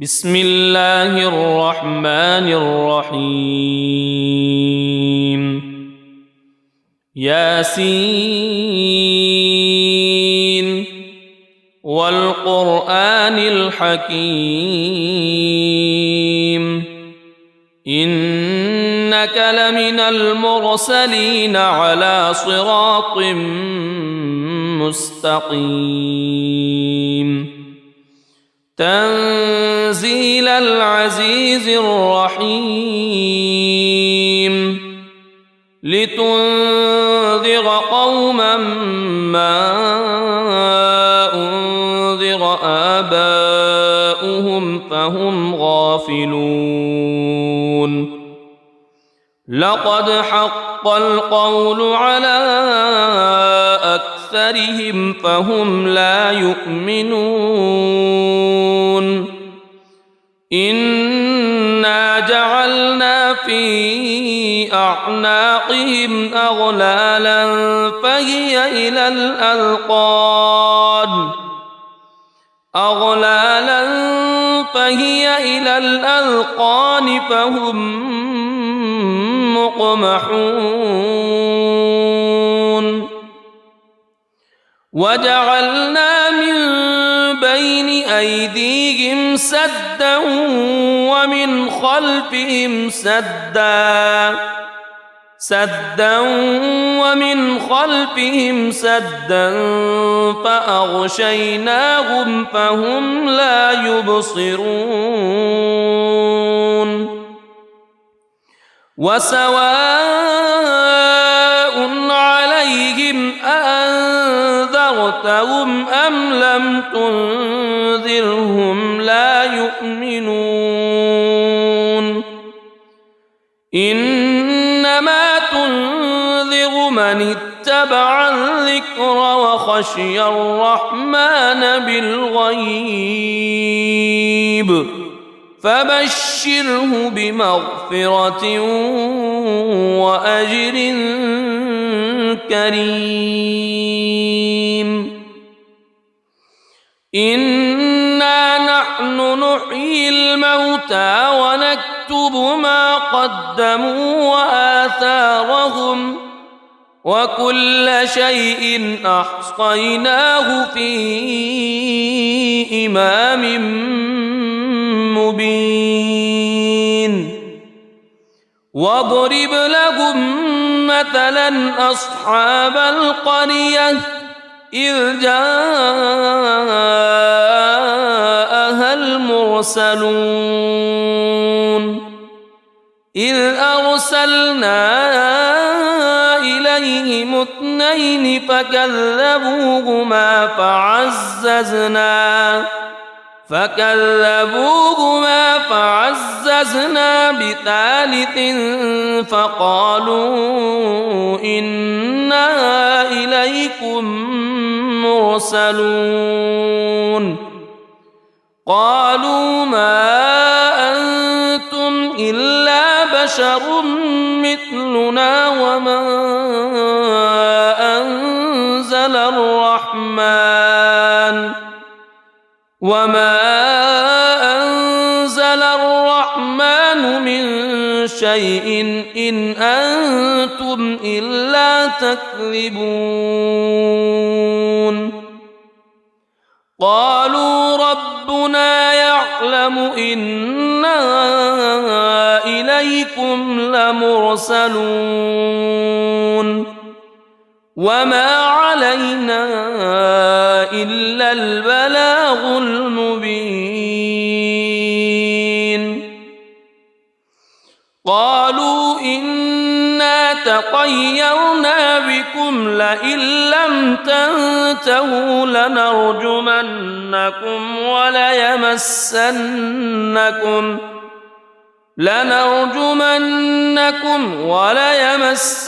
بسم الله الرحمن الرحيم ياسين والقرآن الحكيم إنك لمن المرسلين على صراط مستقيم تنزيل العزيز الرحيم لتنذر قوما ما أنذر آباؤهم فهم غافلون لقد حق القول على أكثرهم فهم لا يؤمنون إنا جعلنا في أعناقهم أغلالا فهي إلى الأذقان فهم مقمحون وجعلنا من بين أيديهم سدا ومن خلفهم سدا فأغشيناهم فهم لا يبصرون وسواء عليهم أأنذرتهم أم لم تنذرهم لا يؤمنون إنما تنذر من اتبع الذكر وخشي الرحمن بالغيب فبشره بمغفرة وأجر كريم إنا نحن نحيي الموتى ونكتب ما قدموا وآثارهم وكل شيء أحصيناه في إمام مبين واضرب لهم مثلا أصحاب القرية إذ جاءها المرسلون إذ أرسلنا إليهم اثنين فكذبوهما فعززنا بثالث فقالوا إنا إليكم مرسلون قالوا ما أنتم إلا بشر مثلنا وما أنزل الرحمن من شيء إن أنتم إلا تكذبون قالوا ربنا يعلم إنا إليكم لمرسلون وما علينا إلا البلاغ المبين قالوا إنا تطيرنا بكم لئن لم تنتهوا لنرجمنكم وليمسنكم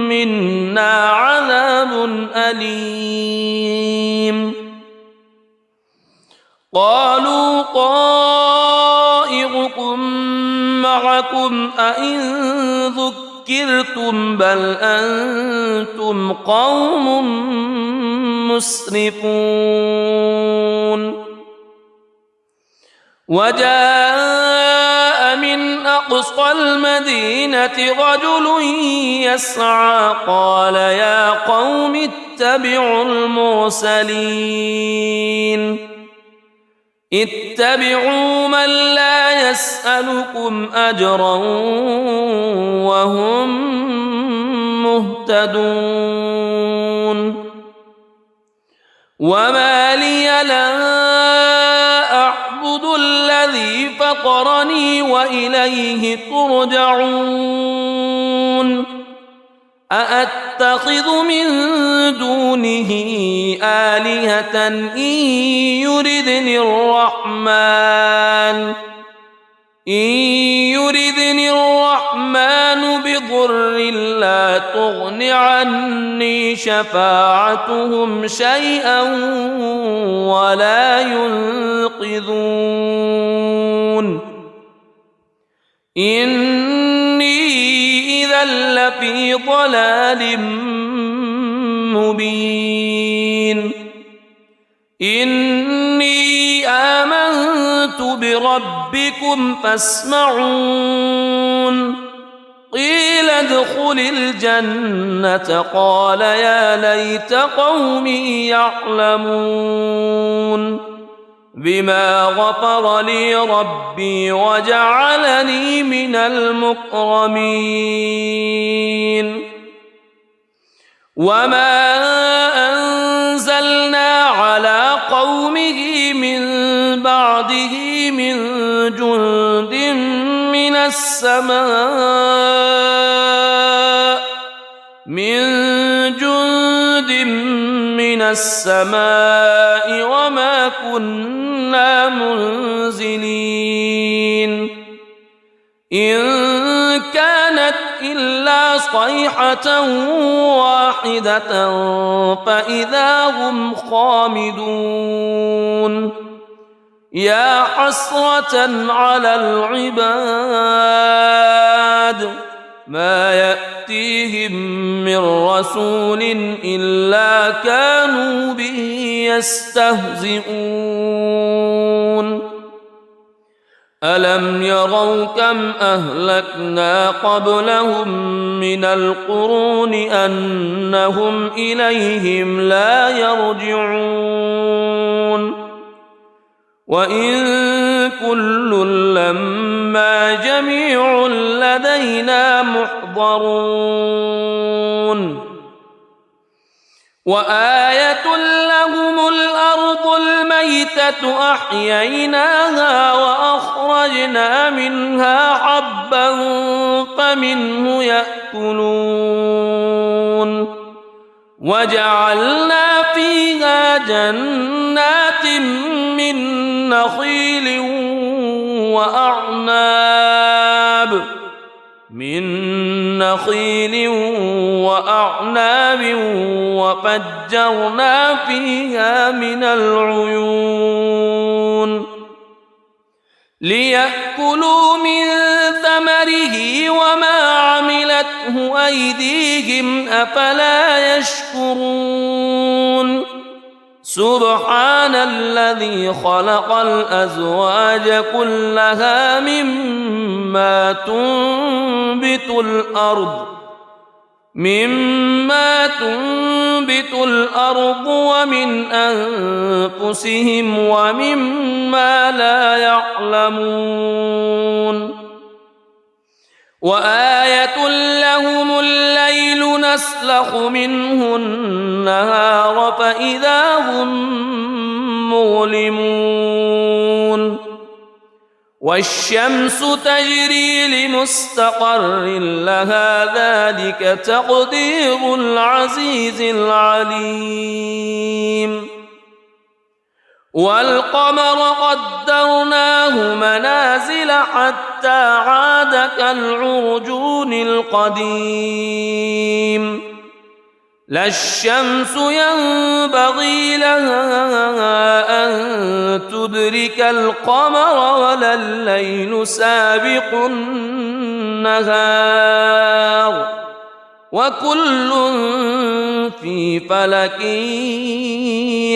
منا عذاب أليم قالوا طائركم معكم أئن ذكرتم بل أنتم قوم مسرفون وجاء من أقصى المدينة رجل يسعى قال يا قوم اتبعوا المرسلين اتبعوا من لا يسألكم أجرا وهم مهتدون وما لي لا أعبد الذي فطرني وإليه ترجعون أأتخذ من دونه آلهة إن يردني الرحمن بضر لا تغن عني شفاعتهم شيئا ولا ينقذون إني إذا لفي ضلال مبين إني آمنت بربكم فاسمعون قيل ادخل الجنة قال يا ليت قومي يعلمون بما غفر لي ربي وجعلني من المكرمين وما أنزلنا على قومه من بعده من جند من السماء وما كنا منزلين إن كانت إلا صيحة واحدة فإذا هم خامدون يا حسرة على العباد ما يأتيهم من رسول إلا كانوا به يستهزئون ألم يروا كم أهلكنا قبلهم من القرون أنهم إليهم لا يرجعون وإن كل لما جميع لدينا محضرون وآية لهم الأرض الميتة أحييناها وأخرجنا منها حبا فمنه يأكلون وجعلنا فيها جنات من نخيل وأعناب وفجرنا فيها من العيون ليأكلوا من ثمره وما عملته أيديهم أفلا يشكرون سبحان الذي خلق الأزواج كلها مما تنبت الأرض ومن أنفسهم ومما لا يعلمون وآية لهم الليل نسلخ منه النهار فإذا هم مظلمون والشمس تجري لمستقر لها ذلك تقدير العزيز العليم والقمر قدرناه منازل حتى عاد كالعرجون القديم لا الشمس ينبغي لها أن تدرك القمر ولا الليل سابق النهار وكل في فلك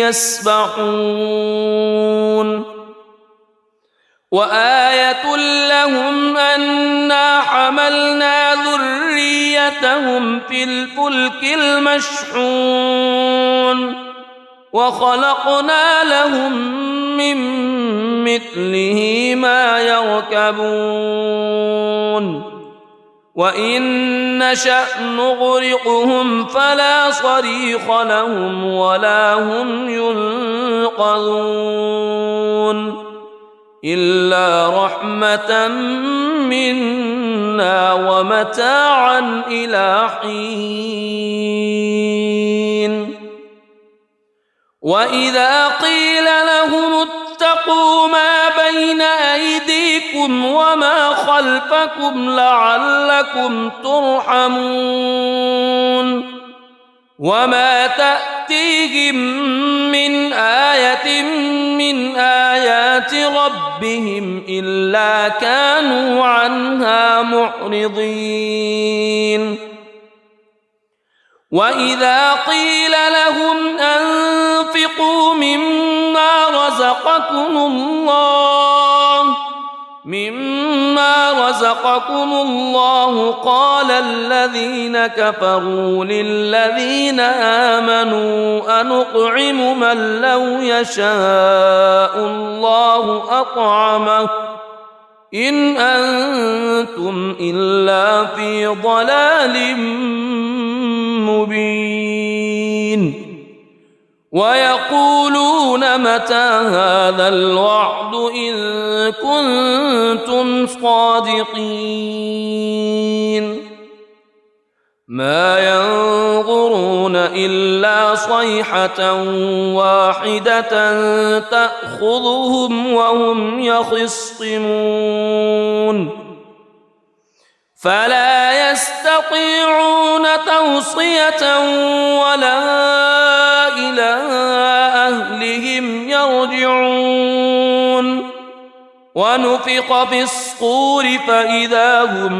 يسبحون وآية لهم أنا حملنا ذريتهم في الفلك المشحون وخلقنا لهم من مثله ما يركبون وإن نشأ نغرقهم فلا صريخ لهم ولا هم ينقذون إلا رحمة منا ومتاعا إلى حين وإذا قيل لهم اتقوا ما بين أيديكم وما خلفكم لعلكم ترحمون وما تأتيهم من آية من آيات ربهم إلا كانوا عنها معرضين وإذا قيل لهم أنفقوا مما رزقكم الله قال الذين كفروا للذين آمنوا أنطعم من لو يشاء الله أطعمه إن أنتم إلا في ضلال مبين ويقولون متى هذا الوعد إن كنتم صادقين ما ينظرون إلا صيحة واحدة تأخذهم وهم يخصمون فلا يستطيعون توصية ولا إلى أهلهم يرجعون ونفخ في الصور فإذا هم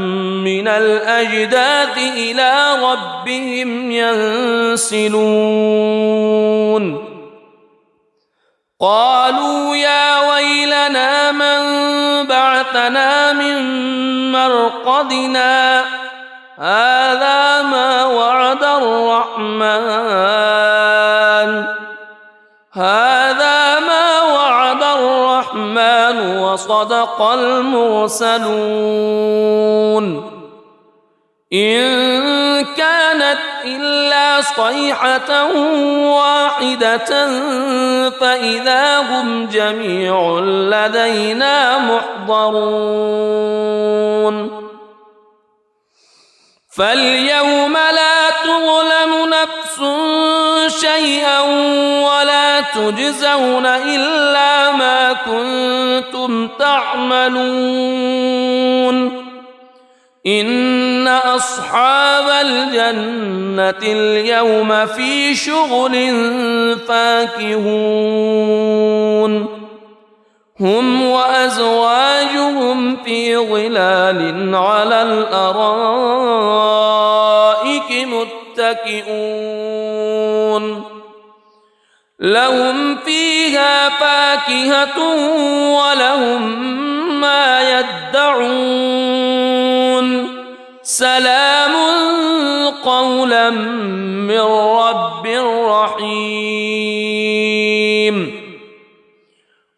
من الأجداث إلى ربهم ينسلون قالوا يا ويلنا من بعثنا من مرقدنا هذا ما وعد الرحمن وصدق المرسلون إن كانت إلا صيحة واحدة فإذا هم جميع لدينا محضرون فاليوم لا تظلم نفس شيئا ولا تجزون إلا ما كنتم تعملون إن أصحاب الجنة اليوم في شغل فاكهون هم وأزواجهم في ظلال على الأرائك متكئون لهم فيها فاكهة ولهم ما يدعون سلام قولا من رب رحيم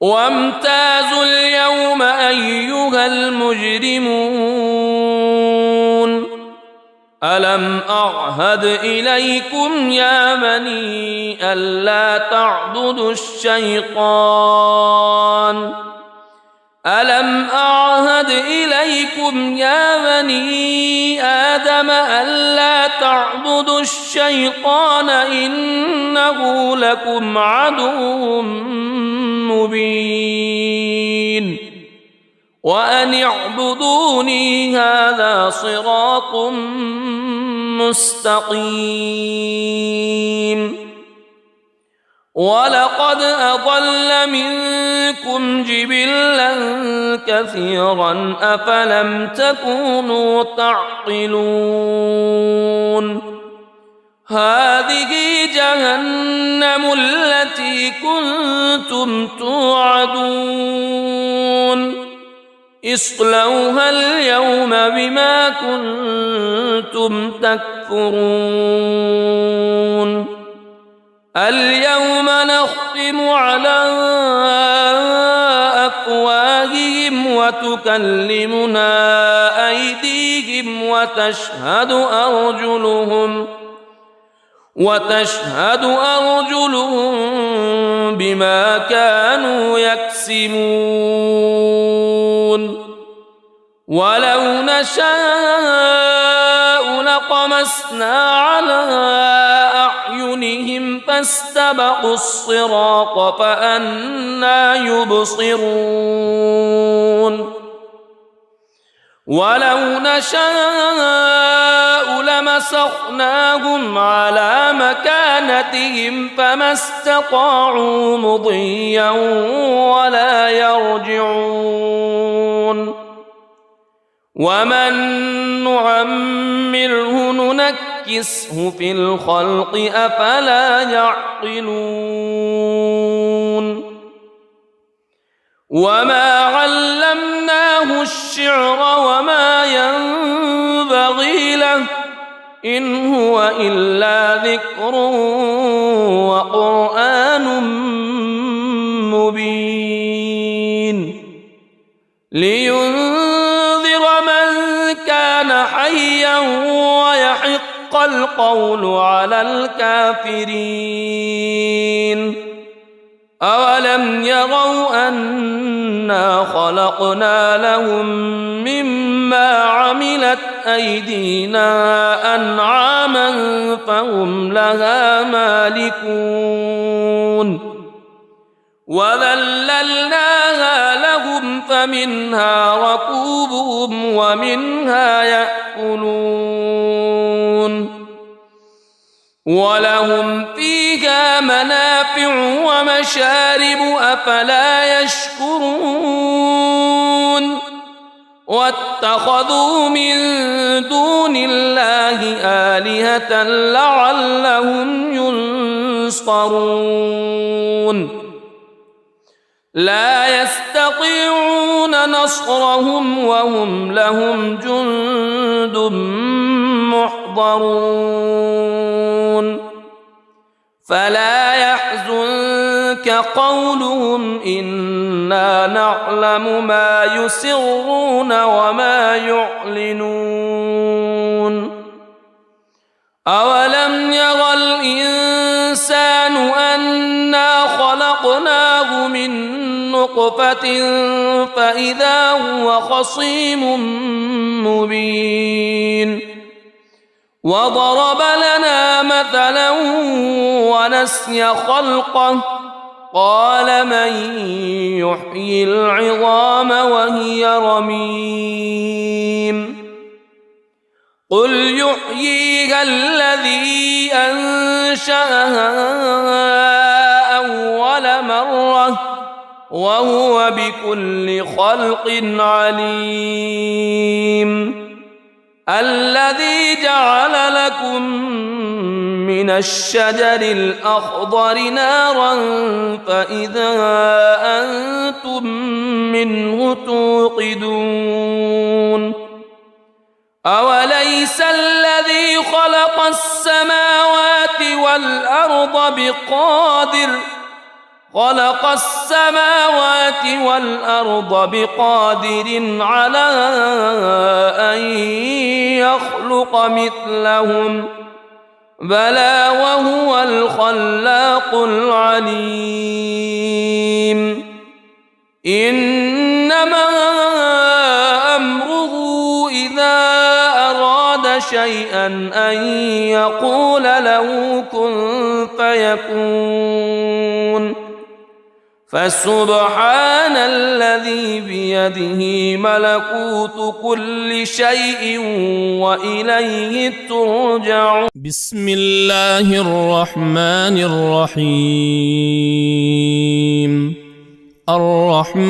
وامتازوا اليوم أيها المجرمون ألم أعهد إليكم يا بني ألا تعبدوا الشيطان ألم أعهد إليكم يا بني آدم ألا تعبدوا الشيطان إنه لكم عدو مبين وأن اعبدوني هذا صراط مستقيم ولقد أضل منكم جبلا كثيرا أفلم تكونوا تعقلون هذه جهنم التي كنتم توعدون اصلوها اليوم بما كنتم تكفرون اليوم نختم على أفواههم وتكلمنا أيديهم وتشهد أرجلهم بما كانوا يكسبون ولو نشاء لطمسنا على أعينهم فاستبقوا الصراط فأنى يبصرون ولو نشاء لمسخناهم على مكانتهم فما استطاعوا مضيا ولا يرجعون ومن نعمره ننكسه في الخلق أفلا يعقلون وما علمناه الشعر وما ينبغي له إن هو إلا ذكر وقرآن مبين لينذر من كان حيا ويحق القول على الكافرين أولم يروا أنا خلقنا لهم مما عملت أيدينا أنعاما فهم لها مالكون وذللناها لهم فمنها ركوبهم ومنها يأكلون ولهم فيها منافع ومشارب أفلا يشكرون واتخذوا من دون الله آلهة لعلهم ينصرون لا يستطيعون نصرهم وهم لهم جند محضرون فلا يحزنك قولهم إنا نعلم ما يسرون وما يعلنون أولم ير الإنسان أنا خلقناه من نطفة فإذا هو خصيم مبين وضرب لنا مثلا ونسي خلقه قال من يحيي العظام وهي رميم قل يحييها الذي أنشأها أول مرة وهو بكل خلق عليم الذي جعل لكم من الشجر الأخضر نارا فإذا أنتم منه توقدون أوليس الذي خلق السماوات والأرض بقادر على أن يخلق مثلهم بلى وهو الخلاق العليم إنما أمره إذا أراد شيئا أن يقول له كن فيكون فسبحان الذي بيده ملكوت كل شيء وإليه ترجعون بسم الله الرحمن الرحيم الرحمن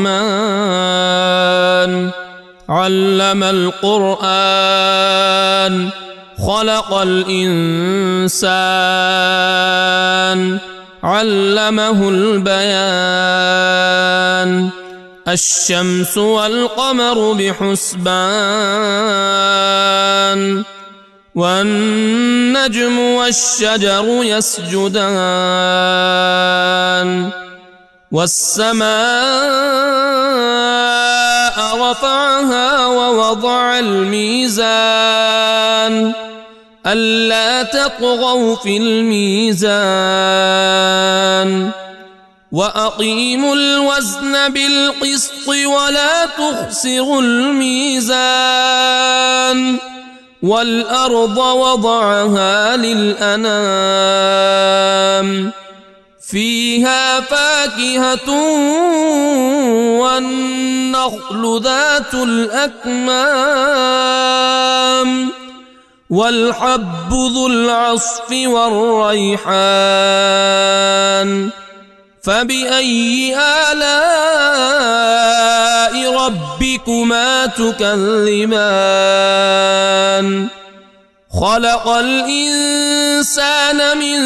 علم القرآن خلق الإنسان علمه البيان الشمس والقمر بحسبان والنجم والشجر يسجدان والسماء رفعها ووضع الميزان ألا تطغوا في الميزان وأقيموا الوزن بالقسط ولا تخسروا الميزان والأرض وضعها للأنام فيها فاكهة والنخل ذات الأكمام والحب ذو العصف والريحان فبأي آلاء ربكما تكذبان خلق الإنسان من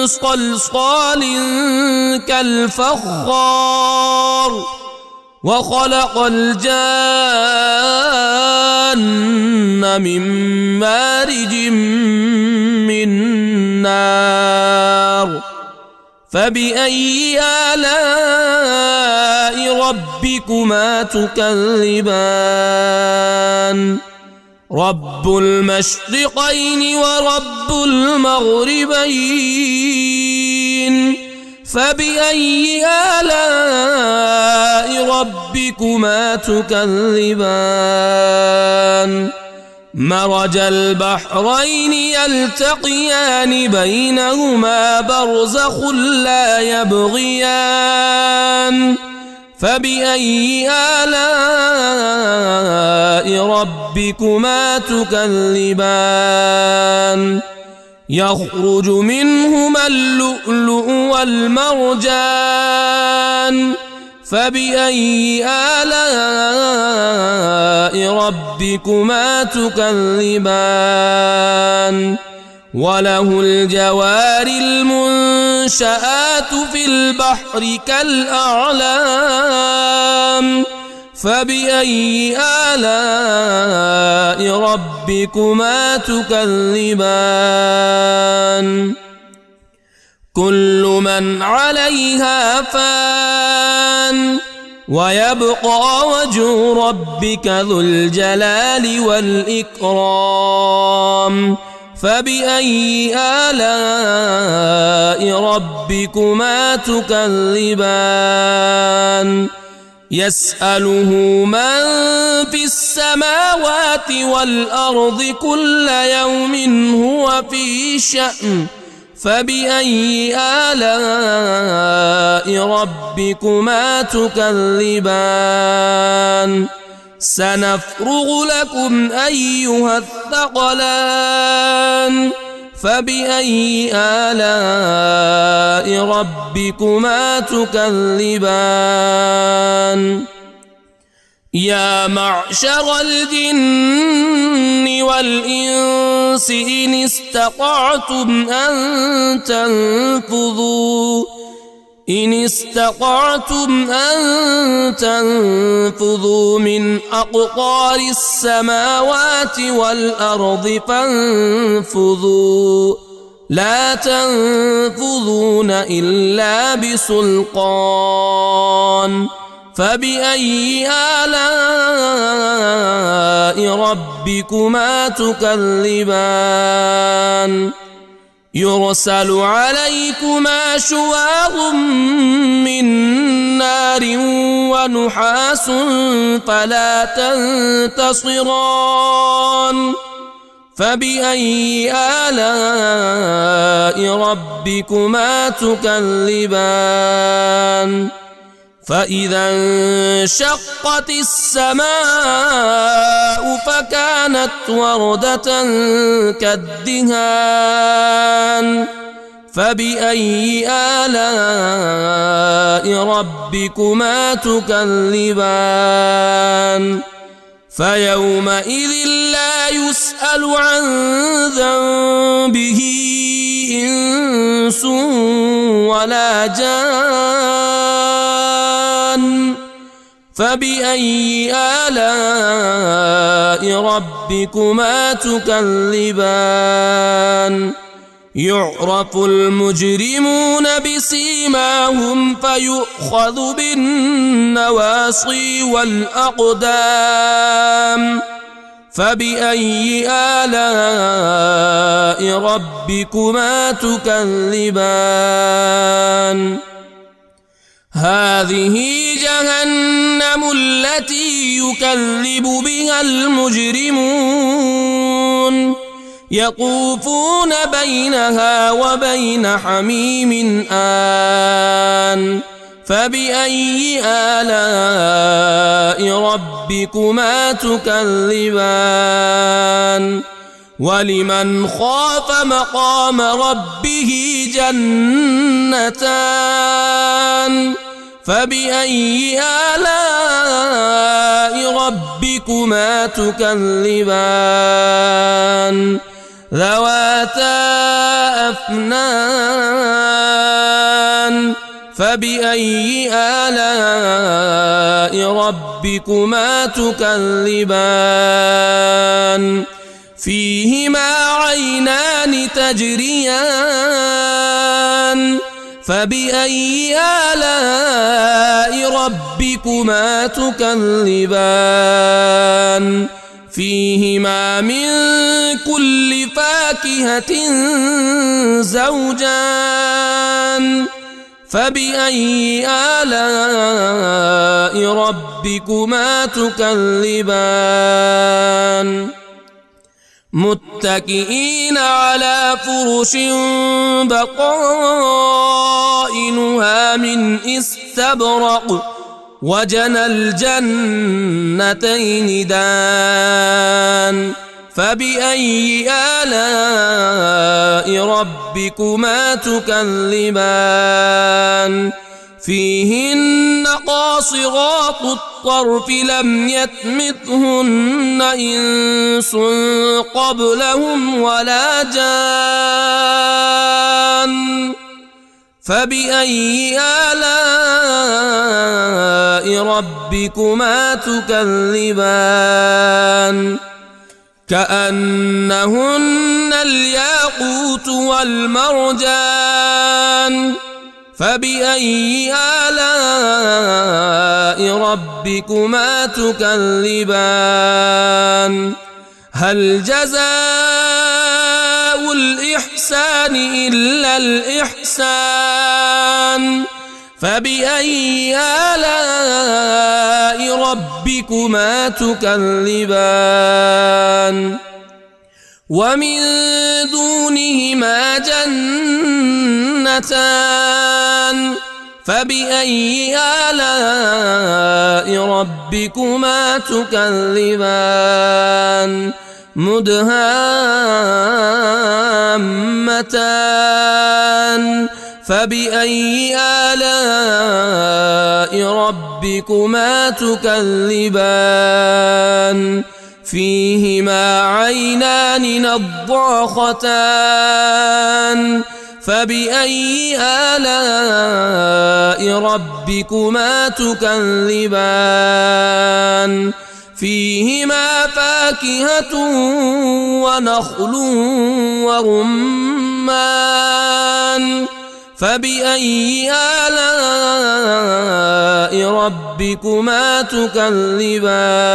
صلصال كالفخار وخلق الجان من مارج من نار فبأي آلاء ربكما تكذبان رب المشرقين ورب المغربين فبأي آلاء ربكما تكذبان مرج البحرين يلتقيان بينهما برزخ لا يبغيان فبأي آلاء ربكما تكذبان يخرج منهما اللؤلؤ والمرجان فبأي آلاء ربكما تكذبان وله الجوار المنشآت في البحر كالأعلام فبأي آلاء ربكما تكذبان كل من عليها فان ويبقى وجه ربك ذو الجلال والإكرام فبأي آلاء ربكما تكذبان يسأله من في السماوات والأرض كل يوم هو في شأن فبأي آلاء ربكما تكذبان سنفرغ لكم أيها الثقلان فبأي آلاء ربكما تكذبان يا معشر الجن والإنس إن استطعتم أن تنفذوا من أقطار السماوات والأرض فانفذوا لا تنفذون إلا بسلطان فبأي آلاء ربكما تكذبان يرسل عليكما شواظ من نار ونحاس فلا تنتصران فبأي آلاء ربكما تكذبان فإذا انشقت السماء فكانت وردة كالدهان فبأي آلاء ربكما تكذبان فيومئذ لا يسأل عن ذنبه إنس ولا جان فبأي آلاء ربكما تكذبان يعرف المجرمون بسيماهم فيؤخذ بالنواصي والأقدام فبأي آلاء ربكما تكذبان هذه جهنم التي يكذب بها المجرمون يطوفون بينها وبين حميم آن فبأي آلاء ربكما تكذبان ولمن خاف مقام ربه جنتان فبأي آلاء ربكما تكذبان ذواتا أفنان فبأي آلاء ربكما تكذبان فيهما عينان تجريان فبأي آلاء ربكما تكذبان فيهما من كل فاكهة زوجان فبأي آلاء ربكما تكذبان متكئين على فرش بطائنها من استبرق وجنى الجنتين دان فبأي آلاء ربكما تكذبان فيهن قاصرات الطرف لم يطمثهن إنس قبلهم ولا جان فبأي آلاء ربكما تكذبان كأنهن الياقوت والمرجان فبأي آلاء ربكما تكذبان هل جزاء الإحسان إلا الإحسان فبأي آلاء ربكما تكذبان ومن دونهما جنتان فبأي آلاء ربكما تكذبان مدهامتان فبأي آلاء ربكما تكذبان فيهما عينان نضاختان فبأي آلاء ربكما تكذبان فيهما فاكهة ونخل ورمان فبأي آلاء ربكما تكذبان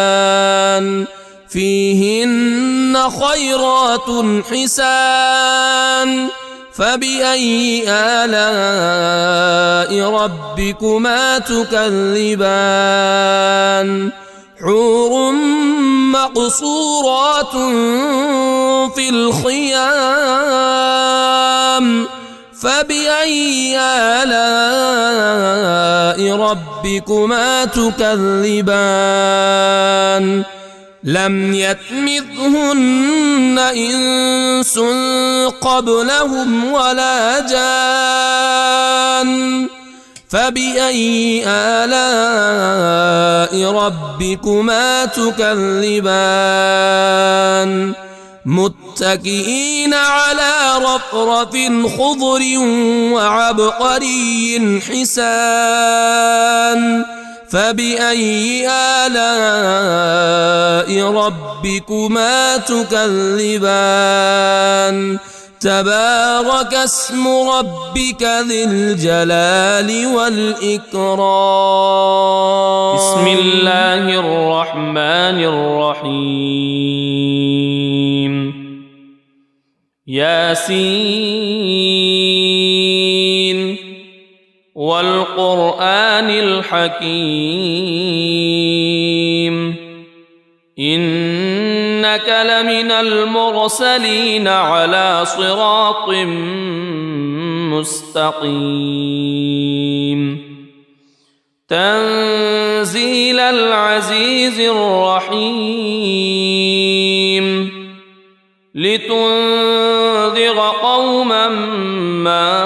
فيهن خيرات حسان فبأي آلاء ربكما تكذبان حور مقصورات في الخيام فبأي آلاء ربكما تكذبان لم يطمثهن إنس قبلهم ولا جان فبأي آلاء ربكما تكذبان متكئين على رفرف خضر وعبقري حسان فبأي آلاء ربكما تكذبان تبارك اسم ربك ذي الجلال والإكرام بسم الله الرحمن الرحيم ياسين والقرآن الحكيم إنك لمن المرسلين على صراط مستقيم تنزيل العزيز الرحيم لتنذر قوما ما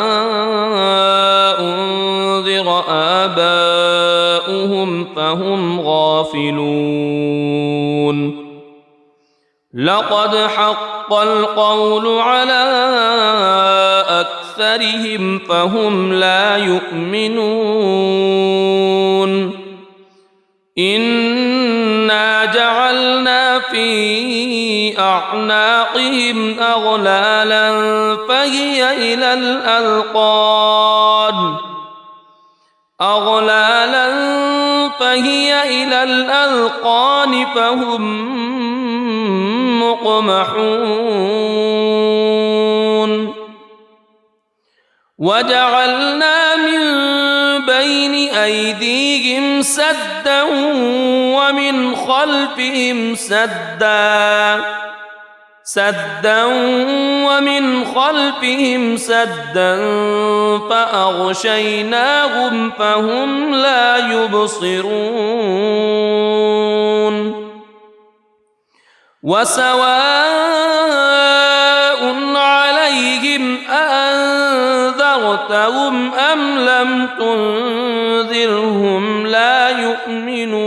أنذر آباؤهم فهم غافلون لقد حق القول على أكثرهم فهم لا يؤمنون إنا جعلنا في أعناقهم أغلالا فهي إلى الأذقان فهم مقمحون وجعلنا من بين أيديهم سدا ومن خلفهم سدا فأغشيناهم فهم لا يبصرون وسواء عليهم أأنذرتهم أم لم تنذرهم لا يؤمنون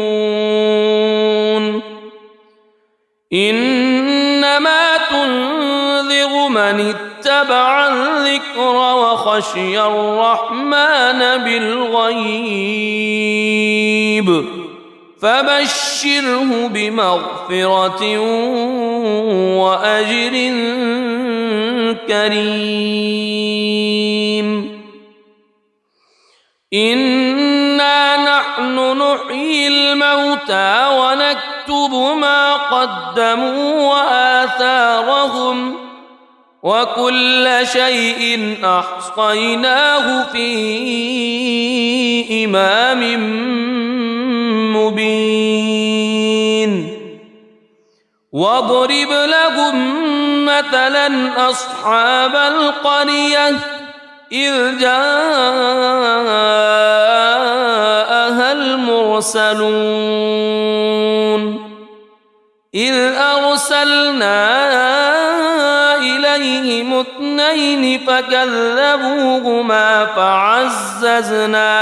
إنما تنذر من اتبع الذكر وخشي الرحمن بالغيب فبشره بمغفرة وأجر كريم إنا نحن نحيي الموتى ونكتب ما قدموا وآثارهم وكل شيء أحصيناه في إمام مبين واضرب لهم مثلا أصحاب القرية إذ جاءها المرسلون إذ أرسلنا إليهم اثنين فكذبوهما فعززنا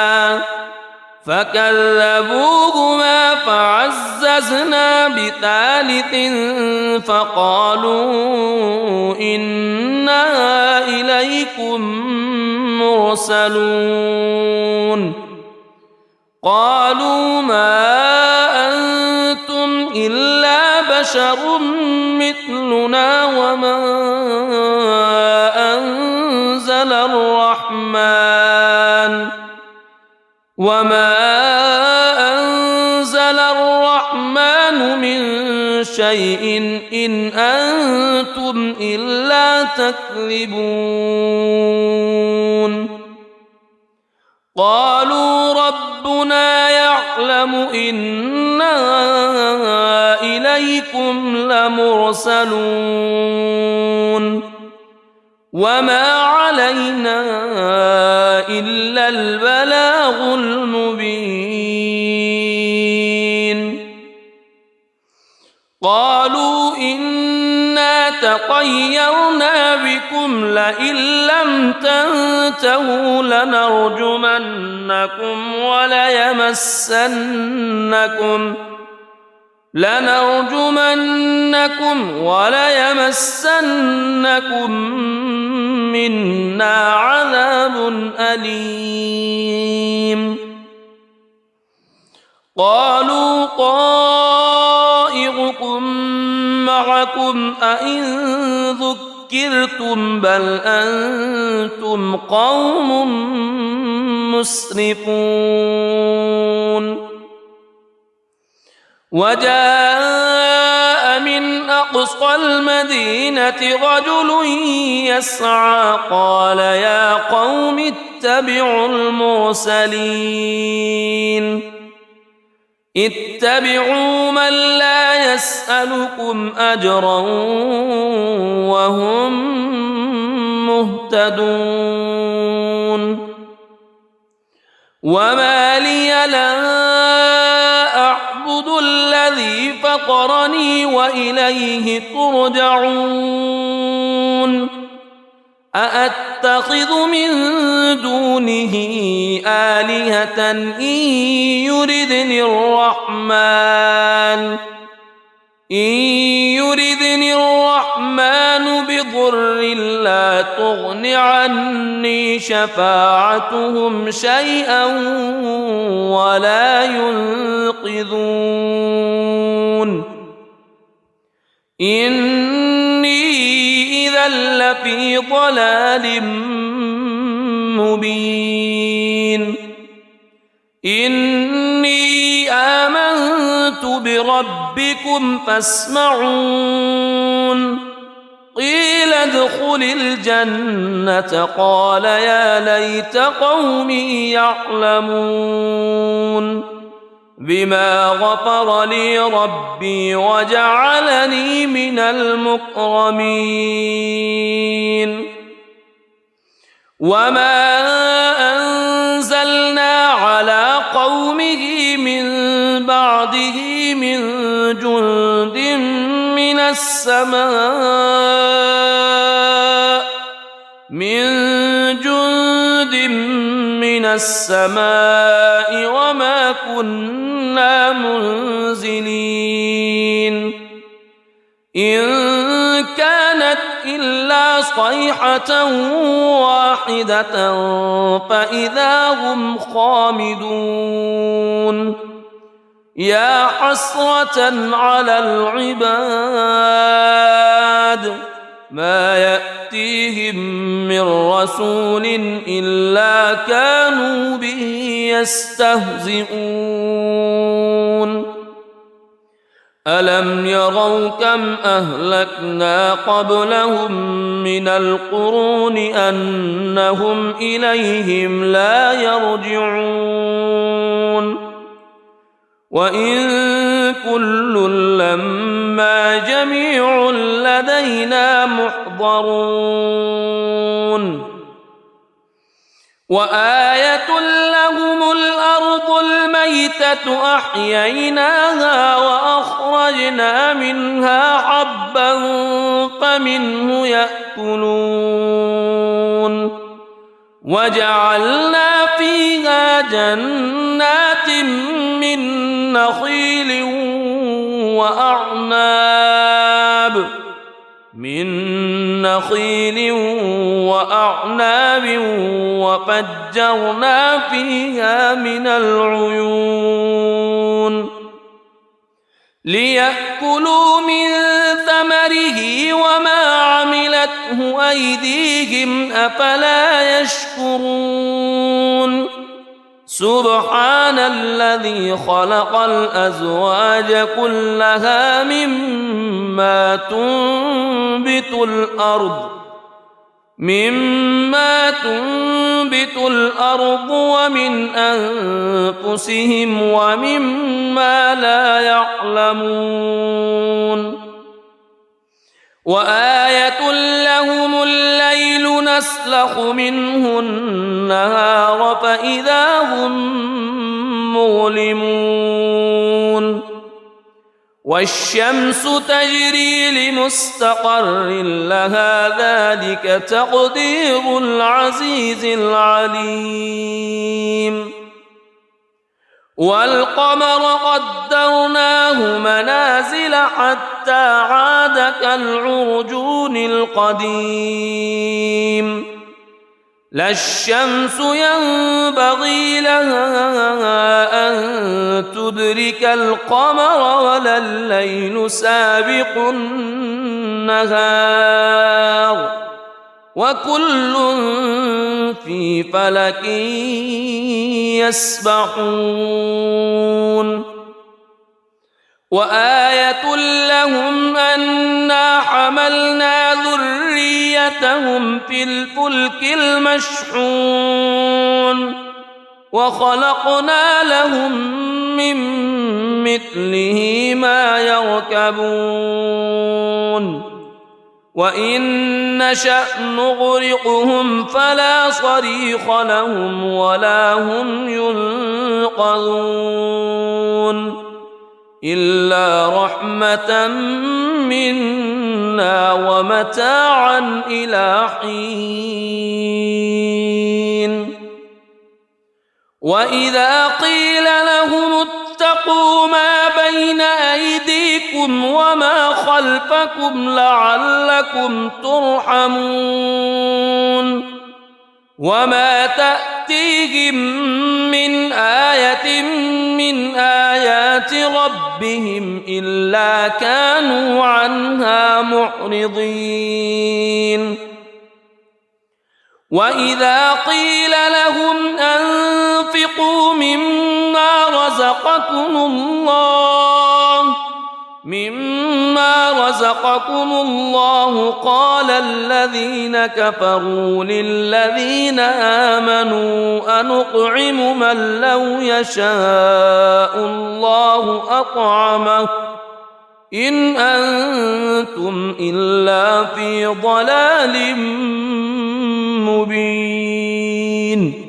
بثالث فقالوا إنا إليكم مرسلون قالوا ما أنتم إلا بشر مثلنا وما أنزل الرحمن من شيء إن أنتم إلا تكذبون قالوا ربنا يعلم إنا إليكم لمرسلون وما علينا إلا البلاغ المبين قالوا إنا تطيرنا بكم لئن لم تنتهوا لنرجمنكم وليمسنكم منا عذاب أليم قالوا طائركم معكم أئن ذكرتم بل أنتم قوم مسرفون وجاء من أقصى المدينة رجل يسعى قال يا قوم اتبعوا المرسلين اتبعوا من لا يسألكم أجرا وهم مهتدون وما لي لا أعبد الذي فطرني وإليه ترجعون أأتخذ من دونه آلهة إن يردني الرحمن بضر لا تغن عني شفاعتهم شيئا ولا ينقذون إني إذا لفي ضلال مبين إني آمنت بربكم فاسمعون قيل ادخل الجنة قال يا ليت قومي يعلمون بما غفر لي ربي وجعلني من المكرمين وما أنزلنا على قومه من بعده من جند من السماء وما كنا منزلين إن كانت إلا صيحة واحدة فإذا هم خامدون يا حسرة على العباد ما يأتيهم من رسول إلا كانوا به يستهزئون ألم يروا كم أهلكنا قبلهم من القرون أنهم إليهم لا يرجعون وإن كل لما جميع لدينا محضرون وآية لهم الأرض الميتة أحييناها وأخرجنا منها حبا فمنه يأكلون وجعلنا فيها جنات من نخيل وأعناب وفجرنا فيها من العيون ليأكلوا من ثمره وما عملته أيديهم أفلا يشكرون سبحان الذي خلق الأزواج كلها مما تنبت الأرض ومن أنفسهم ومما لا يعلمون وآية لهم الليل نسلخ منه النهار فإذا هم مظلمون والشمس تجري لمستقر لها ذلك تقدير العزيز العليم والقمر قدرناه منازل حتى عاد كالعرجون القديم لا الشمس ينبغي لها أن تدرك القمر ولا الليل سابق النهار وكل في فلك يسبحون وآية لهم أنا حملنا ذريتهم في الفلك المشحون وخلقنا لهم من مثله ما يركبون وإن نشأ نغرقهم فلا صريخ لهم ولا هم ينقذون إلا رحمة منا ومتاعا إلى حين وإذا قيل لهم اتقوا ما بين أيديكم وما خلفكم لعلكم ترحمون وما تأتيهم من آية من آيات ربهم إلا كانوا عنها معرضين وإذا قيل لهم أنفقوا مما رزقكم الله قال الذين كفروا للذين آمنوا أنطعم من لو يشاء الله أطعمه إن أنتم إلا في ضلال مبين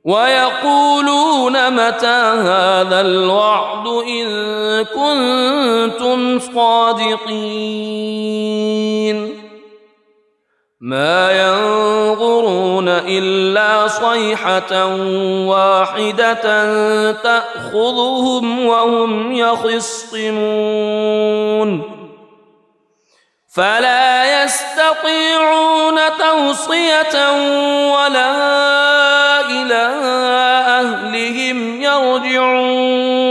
ويقولون متى هذا الوعد إن كنتم صادقين ما ينظرون إلا صيحة واحدة تأخذهم وهم يخصمون فلا يستطيعون توصية ولا إلى أهلهم يرجعون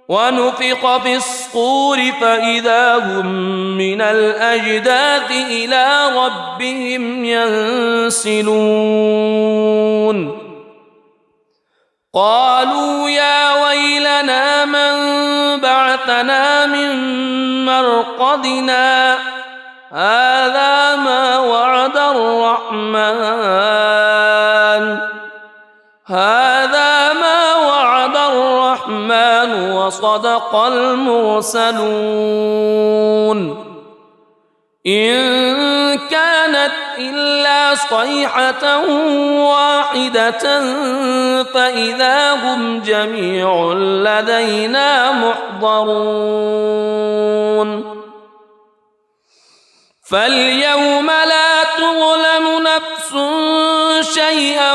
ونفخ في الصور فإذا هم من الأجداث إلى ربهم ينسلون قالوا يا ويلنا من بعثنا من مرقدنا هذا ما وعد الرحمن وصدق المرسلون إن كانت إلا صيحة واحدة فإذا هم جميع لدينا محضرون فاليوم لا تظلم نفس شيئا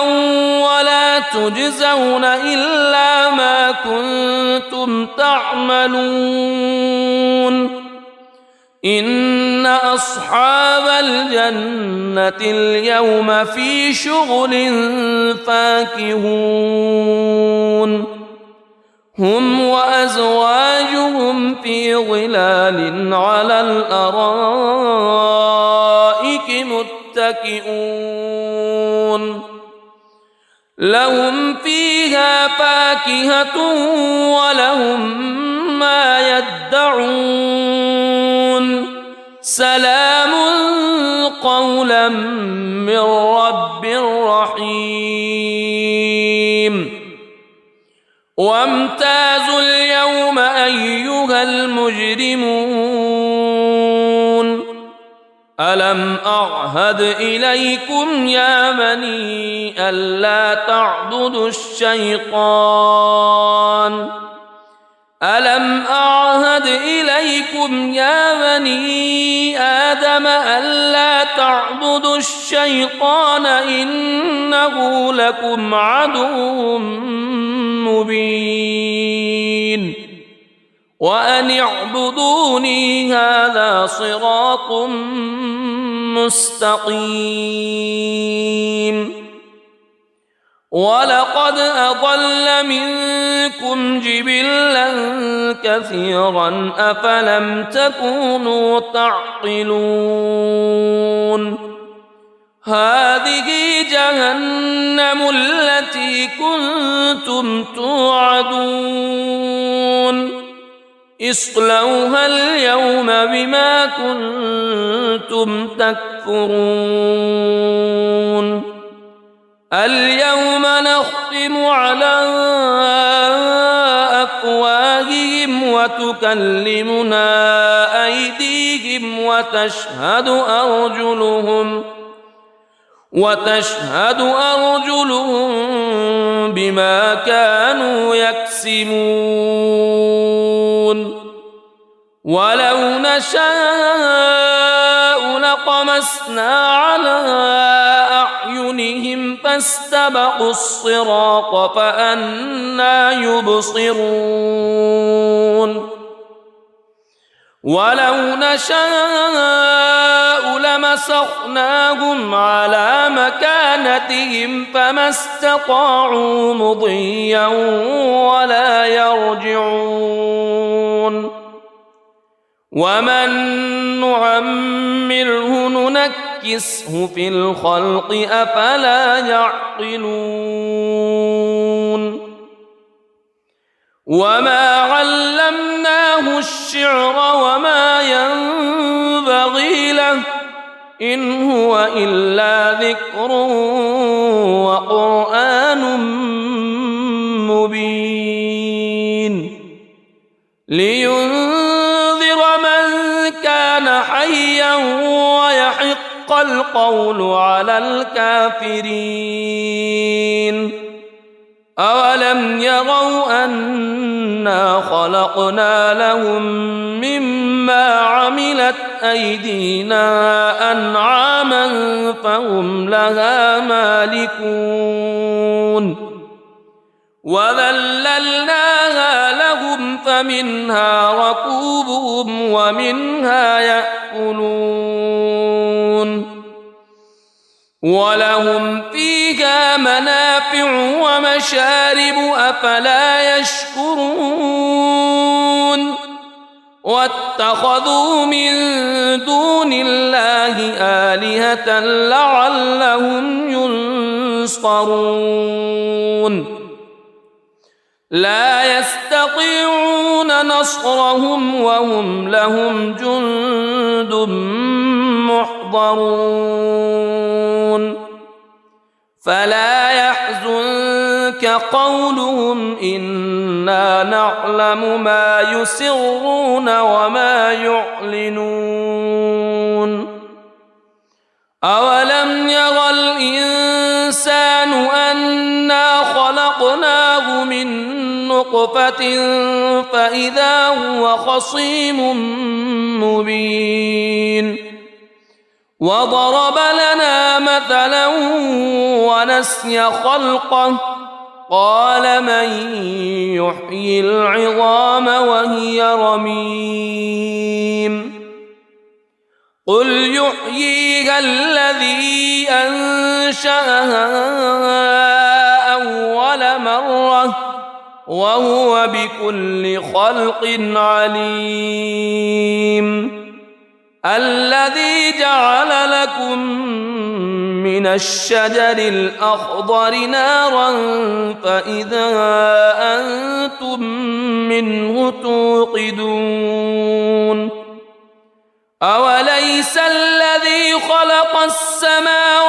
ولا تجزون إلا ما كنتم تعملون إن أصحاب الجنة اليوم في شغل فاكهون هم وأزواجهم في ظلال على الأرائك متكئون لهم فيها فاكهة ولهم ما يدعون سلام قولا من رب رحيم وامتازوا اليوم أيها المجرمون ألم أعهد إليكم يا بني ألا تعبدوا الشيطان ألم أعهد إليكم يا بني آدم ألا تعبدوا الشيطان إنه لكم عدو مبين وأن اعبدوني هذا صراط مستقيم ولقد أضل منكم جبلا كثيرا أفلم تكونوا تعقلون هذه جهنم التي كنتم توعدون اصلوها اليوم بما كنتم تكفرون اليوم نختم على أفواههم وتكلمنا أيديهم وتشهد أرجلهم بما كانوا يكسبون ولو نشاء لطمسنا على أعينهم فاستبقوا الصراط فأنى يبصرون ولو نشاء لمسخناهم على مكانتهم فما استطاعوا مضيا ولا يرجعون ومن نعمره ننكسه في الخلق أفلا يعقلون وما علمناه الشعر وما ينبغي له إن هو إلا ذكر وقرآن مبين لينذر من كان حيا ويحق القول على الكافرين أولم يروا أنا خلقنا لهم مما عملت أيدينا أنعاما فهم لها مالكون وذللناها لهم فمنها ركوبهم ومنها يأكلون ولهم فيها منافع ومشارب أفلا يشكرون واتخذوا من دون الله آلهة لعلهم ينصرون لا يستطيعون نصرهم وهم لهم جند محضرون فلا يحزنك قولهم إنا نعلم ما يسرون وما يعلنون أولم يرى الإنسان أنا خلقناه من نطفة فإذا هو خصيم مبين وضرب لنا مثلا ونسي خلقه قال من يحيي العظام وهي رميم قل يحييها الذي أنشأها أول مرة وهو بكل خلق عليم الذي جعل لكم من الشجر الأخضر نارا فإذا أنتم منه توقدون أوليس الذي خلق السماوات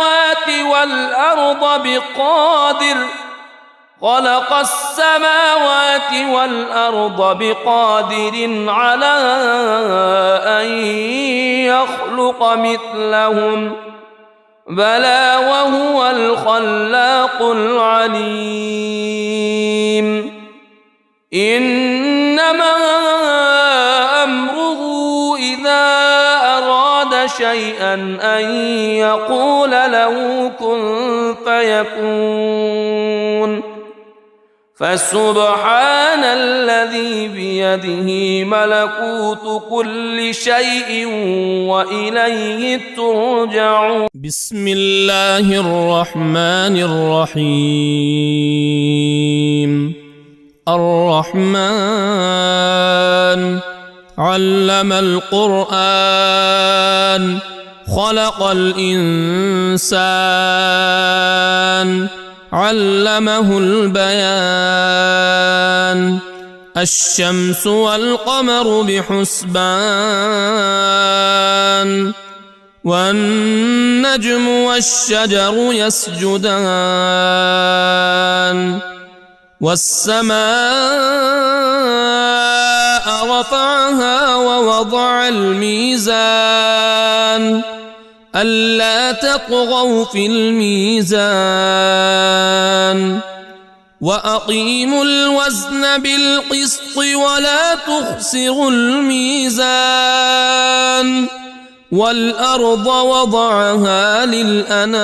والأرض بقادر على أن يخلق مثلهم بلى وهو الخلاق العليم إنما أمره إذا أراد شيئا أن يقول له كن فيكون فسبحان الذي بيده ملكوت كل شيء وإليه ترجعون. بسم الله الرحمن الرحيم. الرحمن علم القرآن خلق الإنسان علمه البيان. الشمس والقمر بحسبان والنجم والشجر يسجدان. والسماء رفعها ووضع الميزان ألا تطغوا في الميزان وأقيموا الوزن بالقسط ولا تخسروا الميزان. والأرض وضعها للأنام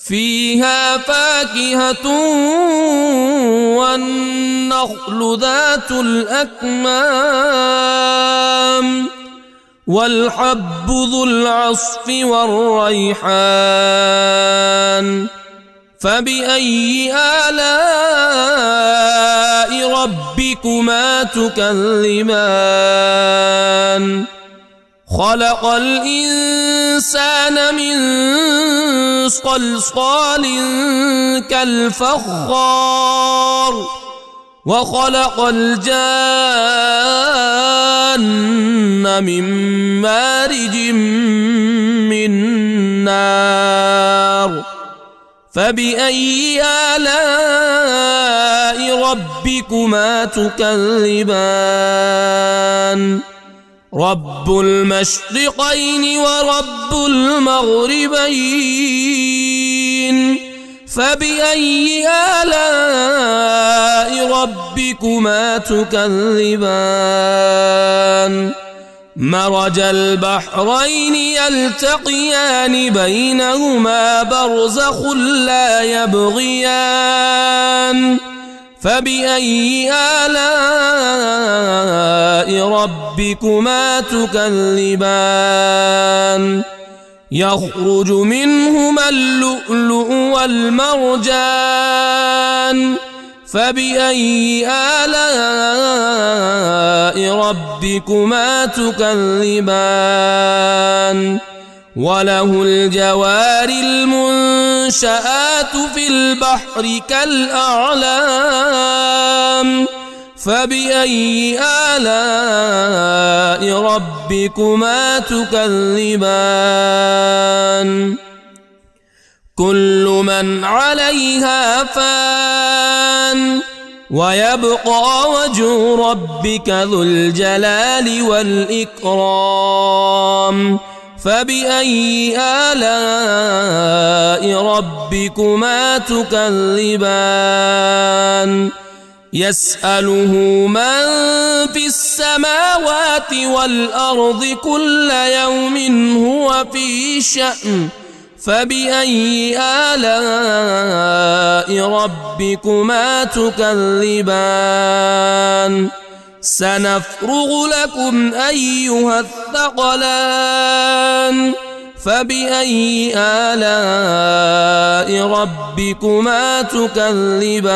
فيها فاكهة والنخل ذات الأكمام والحب ذو العصف والريحان. فبأي آلاء ربكما تكذبان؟ خلق الإنسان من صلصال كالفخار وخلق الجان من مارج من نار. فبأي آلاء ربكما تكذبان؟ رب المشرقين ورب المغربين. فبأي آلاء ربكما تكذبان؟ مرج البحرين يلتقيان بينهما برزخ لا يبغيان. فبأي آلاء ربكما تكذبان؟ يخرج منهما اللؤلؤ والمرجان. فبأي آلاء ربكما تكذبان؟ وله الجوار المنشآت في البحر كالأعلام. فبأي آلاء ربكما تكذبان؟ كل من عليها فان ويبقى وجه ربك ذو الجلال والإكرام. فبأي آلاء ربكما تكذبان؟ يسأله من في السماوات والأرض كل يوم هو في شأن. فبأي آلاء ربكما تكذبان؟ سنفرغ لكم أيها الثقلان. فبأي آلاء ربكما تكذبان؟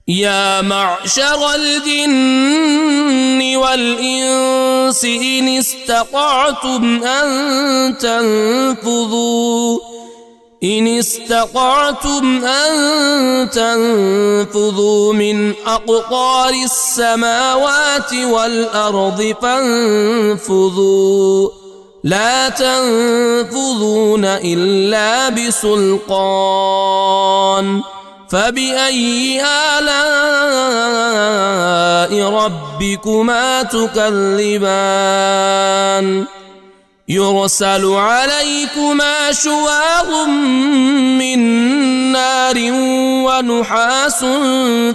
يا معشر الجن والإنس إن استطعتم أن تنفذوا من أقطار السماوات والأرض فانفذوا لا تنفذون إلا بسلطان. فبأي آلاء ربكما تكذبان؟ يرسل عليكما شواظ من نار ونحاس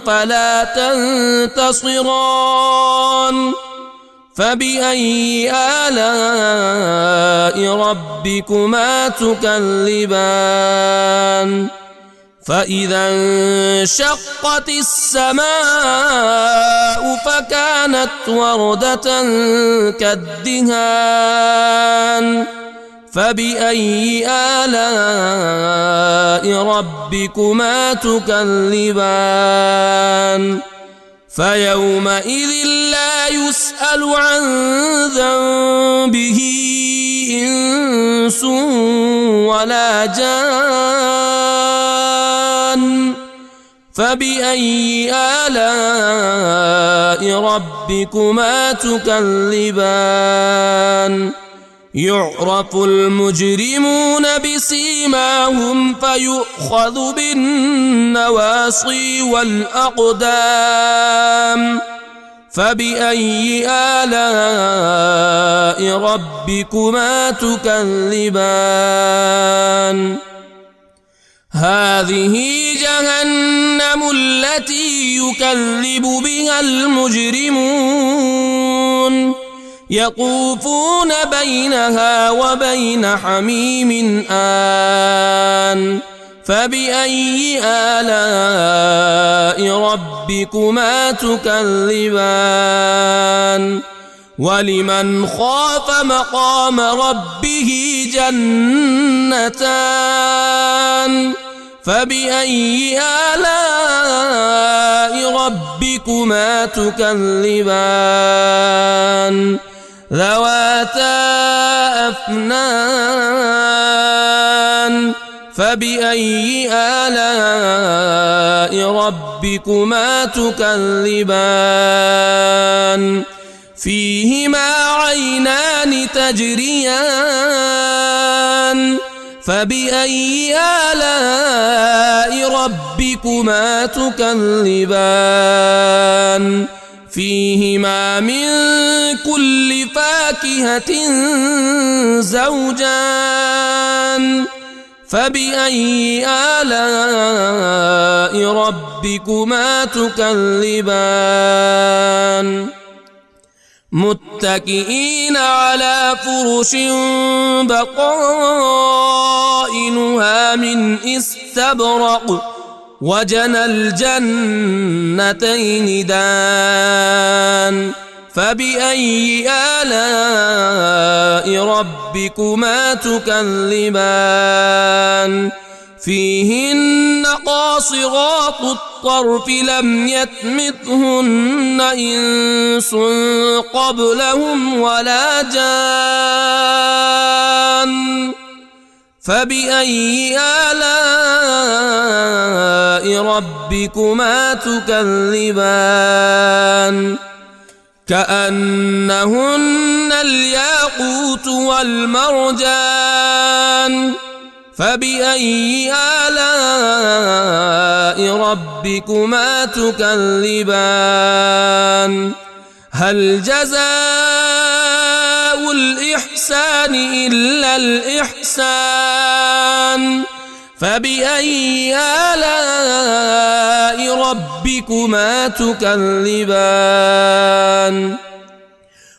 فلا تنتصران. فبأي آلاء ربكما تكذبان؟ فإذا انشقت السماء فكانت وردة كالدهان فبأي آلاء ربكما تكذبان فيومئذ لا يسأل عن ذنبه إنس ولا جان فبأي آلاء ربكما تكذبان يعرف المجرمون بسيماهم فيؤخذ بالنواصي والأقدام فبأي آلاء ربكما تكذبان هذه جهنم التي يكذب بها المجرمون يطوفون بينها وبين حميم آن فبأي آلاء ربكما تكذبان ولمن خاف مقام ربه جنتان فبأي آلاء ربكما تكذبان ذواتا أفنان فبأي آلاء ربكما تكذبان فيهما عينان تجريان فبأي آلاء ربكما تكذبان فيهما من كل فاكهة زوجان فبأي آلاء ربكما تكذبان متكئين على فرش بطائنها من استبرق وجنى الجنتين دان فبأي آلاء ربكما تكذبان فيهن قاصرات الطرف لم يطمثهن إنس قبلهم ولا جان فبأي آلاء ربكما تكذبان كأنهن الياقوت والمرجان فبأي آلاء ربكما تكذبان هل جزاء الإحسان إلا الإحسان فبأي آلاء ربكما تكذبان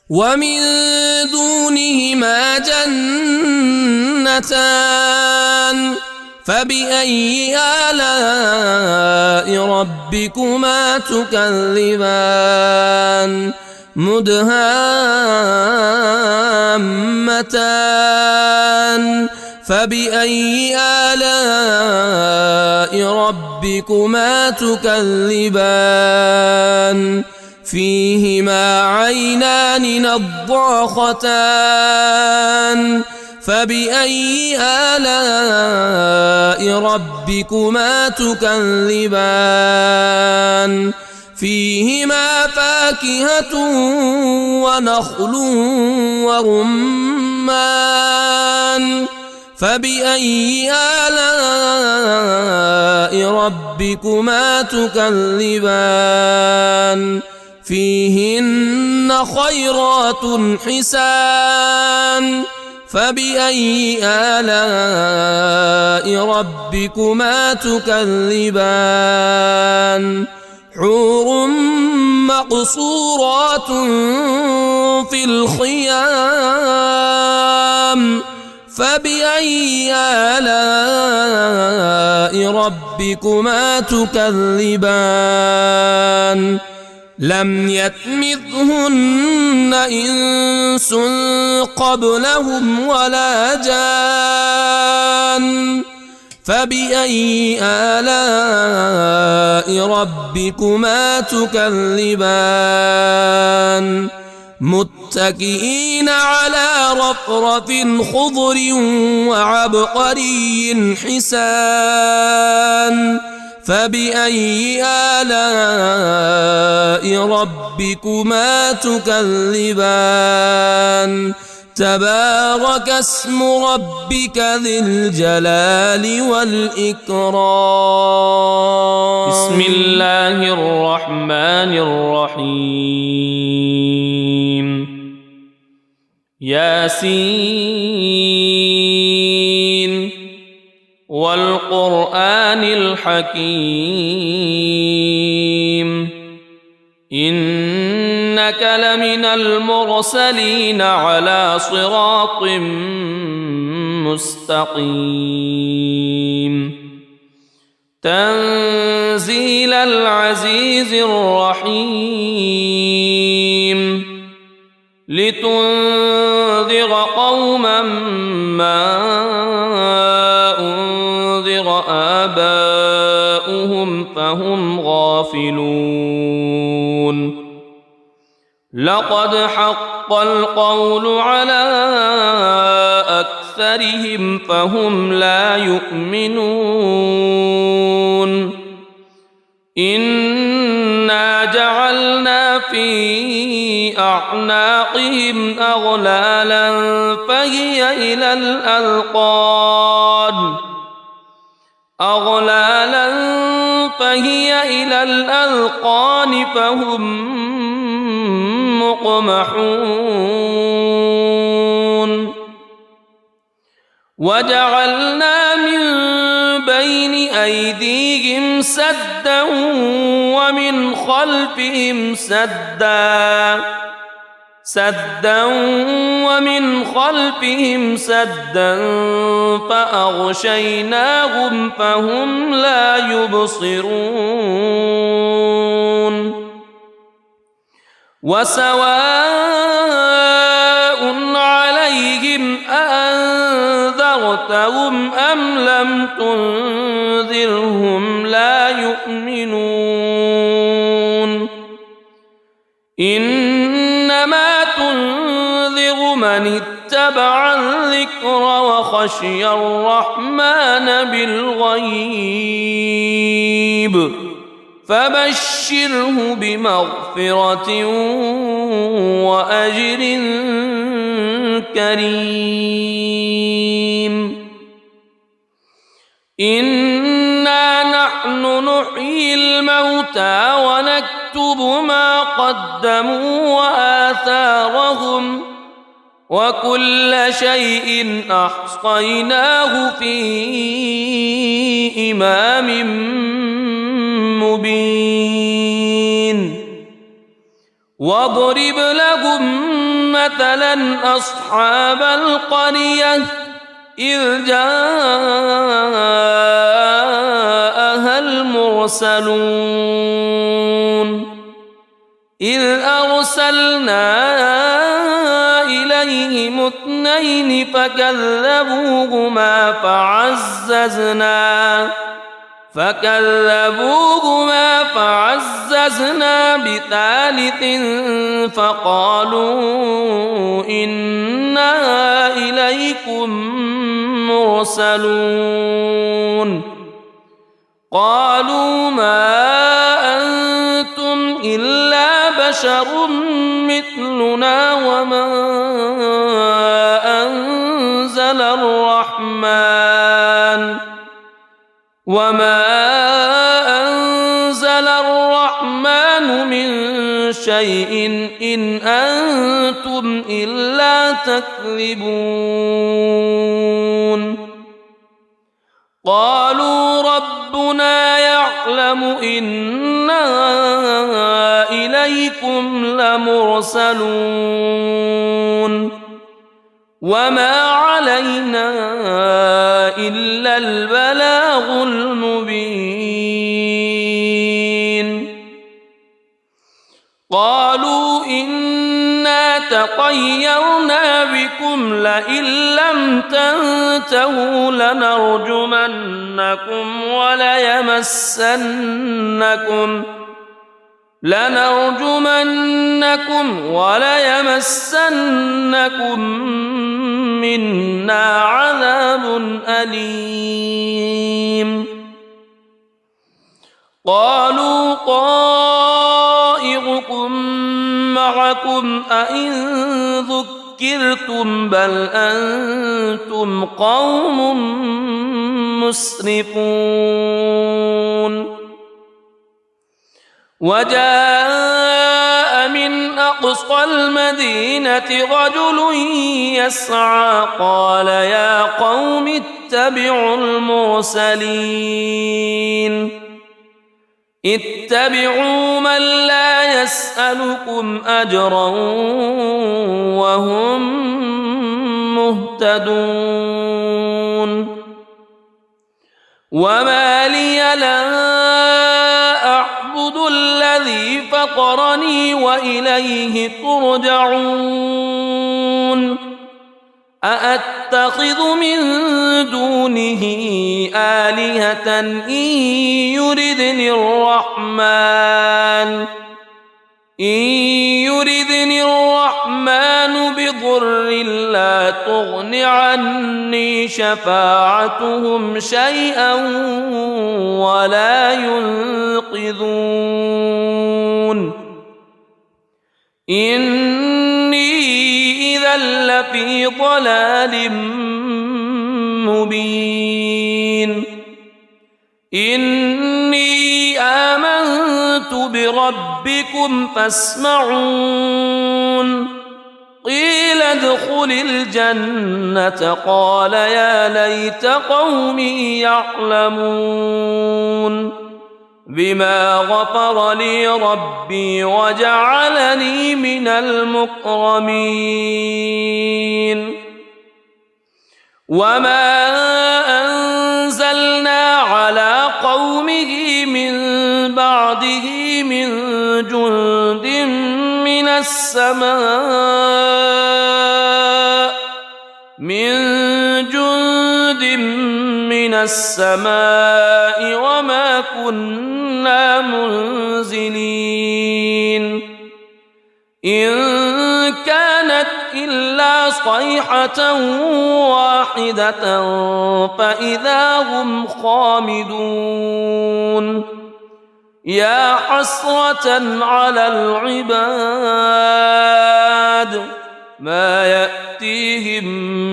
ومن دونهما جنتان فبأي آلاء ربكما تكذبان مدهامتان فبأي آلاء ربكما تكذبان فيهما عينان نضاختان فبأي آلاء ربكما تكذبان فيهما فاكهة ونخل ورمان فبأي آلاء ربكما تكذبان فيهن خيرات حسان فبأي آلاء ربكما تكذبان حور مقصورات في الخيام فبأي آلاء ربكما تكذبان لم يطمثهن إنس قبلهم ولا جان فبأي آلاء ربكما تكذبان متكئين على رفرف خضر وعبقري حسان فبأي آلاء ربكما تكذبان تبارك اسم ربك ذي الجلال والإكرام. بسم الله الرحمن الرحيم. ياسين والقرآن الحكيم إنك لمن المرسلين على صراط مستقيم تنزيل العزيز الرحيم لتنذر قوما ما أنذر آباؤهم فهم غافلون لقد حق القول على أكثرهم فهم لا يؤمنون إنا جعلنا في أعناقهم أغلالا فهي إلى الأذقان فهم مقمحون وجعلنا من بين أيديهم سدا ومن خلفهم سدا فأغشيناهم فهم لا يبصرون وسواء عليهم أأنذرتهم أم لم تنذرهم لا يؤمنون إنما تنذر من اتبع الذكر وخشي الرحمن بالغيب فبشره بمغفرة وأجر كريم إنا نحن نحيي الموتى ونكتب ما قدموا وآثارهم وكل شيء أحصيناه في إمام مبين واضرب لهم مثلا أصحاب القرية إذ جاءها المرسلون إذ أرسلنا إليهم اثنين فكذبوهما فعززنا بثالث فقالوا إنا إليكم مرسلون قالوا ما أنتم إلا بشر مثلنا وما أنزل الرحمن من شيء إن أنتم إلا تكذبون قالوا ربنا يعلم إنا إليكم لمرسلون وما علينا إلا البلاغ المبين. قالوا إنا تطيرنا بكم لئن لم تنتهوا لنرجمنكم وليمسنكم منا عذاب أليم. قالوا طائركم معكم أئن ذكرتم بل أنتم قوم مسرفون. وجاء من أقصى المدينة رجل يسعى قال يا قوم اتبعوا المرسلين اتبعوا من لا يسألكم أجرا وهم مهتدون. وما لي لا أعبد الذي فطرني وإليه ترجعون. أأتخذ من دونه آلهة إن يردني الرحمن بضر لا تغن عني شفاعتهم شيئا ولا ينقذون. إني إذا لفي ضلال مبين. إني آمنت بربكم فاسمعون. قيل ادخل الجنة قال يا ليت قومي يعلمون بما غفر لي ربي وجعلني من المكرمين. وما أنزلنا على قومه من بعده من جند من السماء وما كنا منزلين. إن كانت إلا صيحة واحدة فإذا هم خامدون. يا حسرة على العباد ما يأتيهم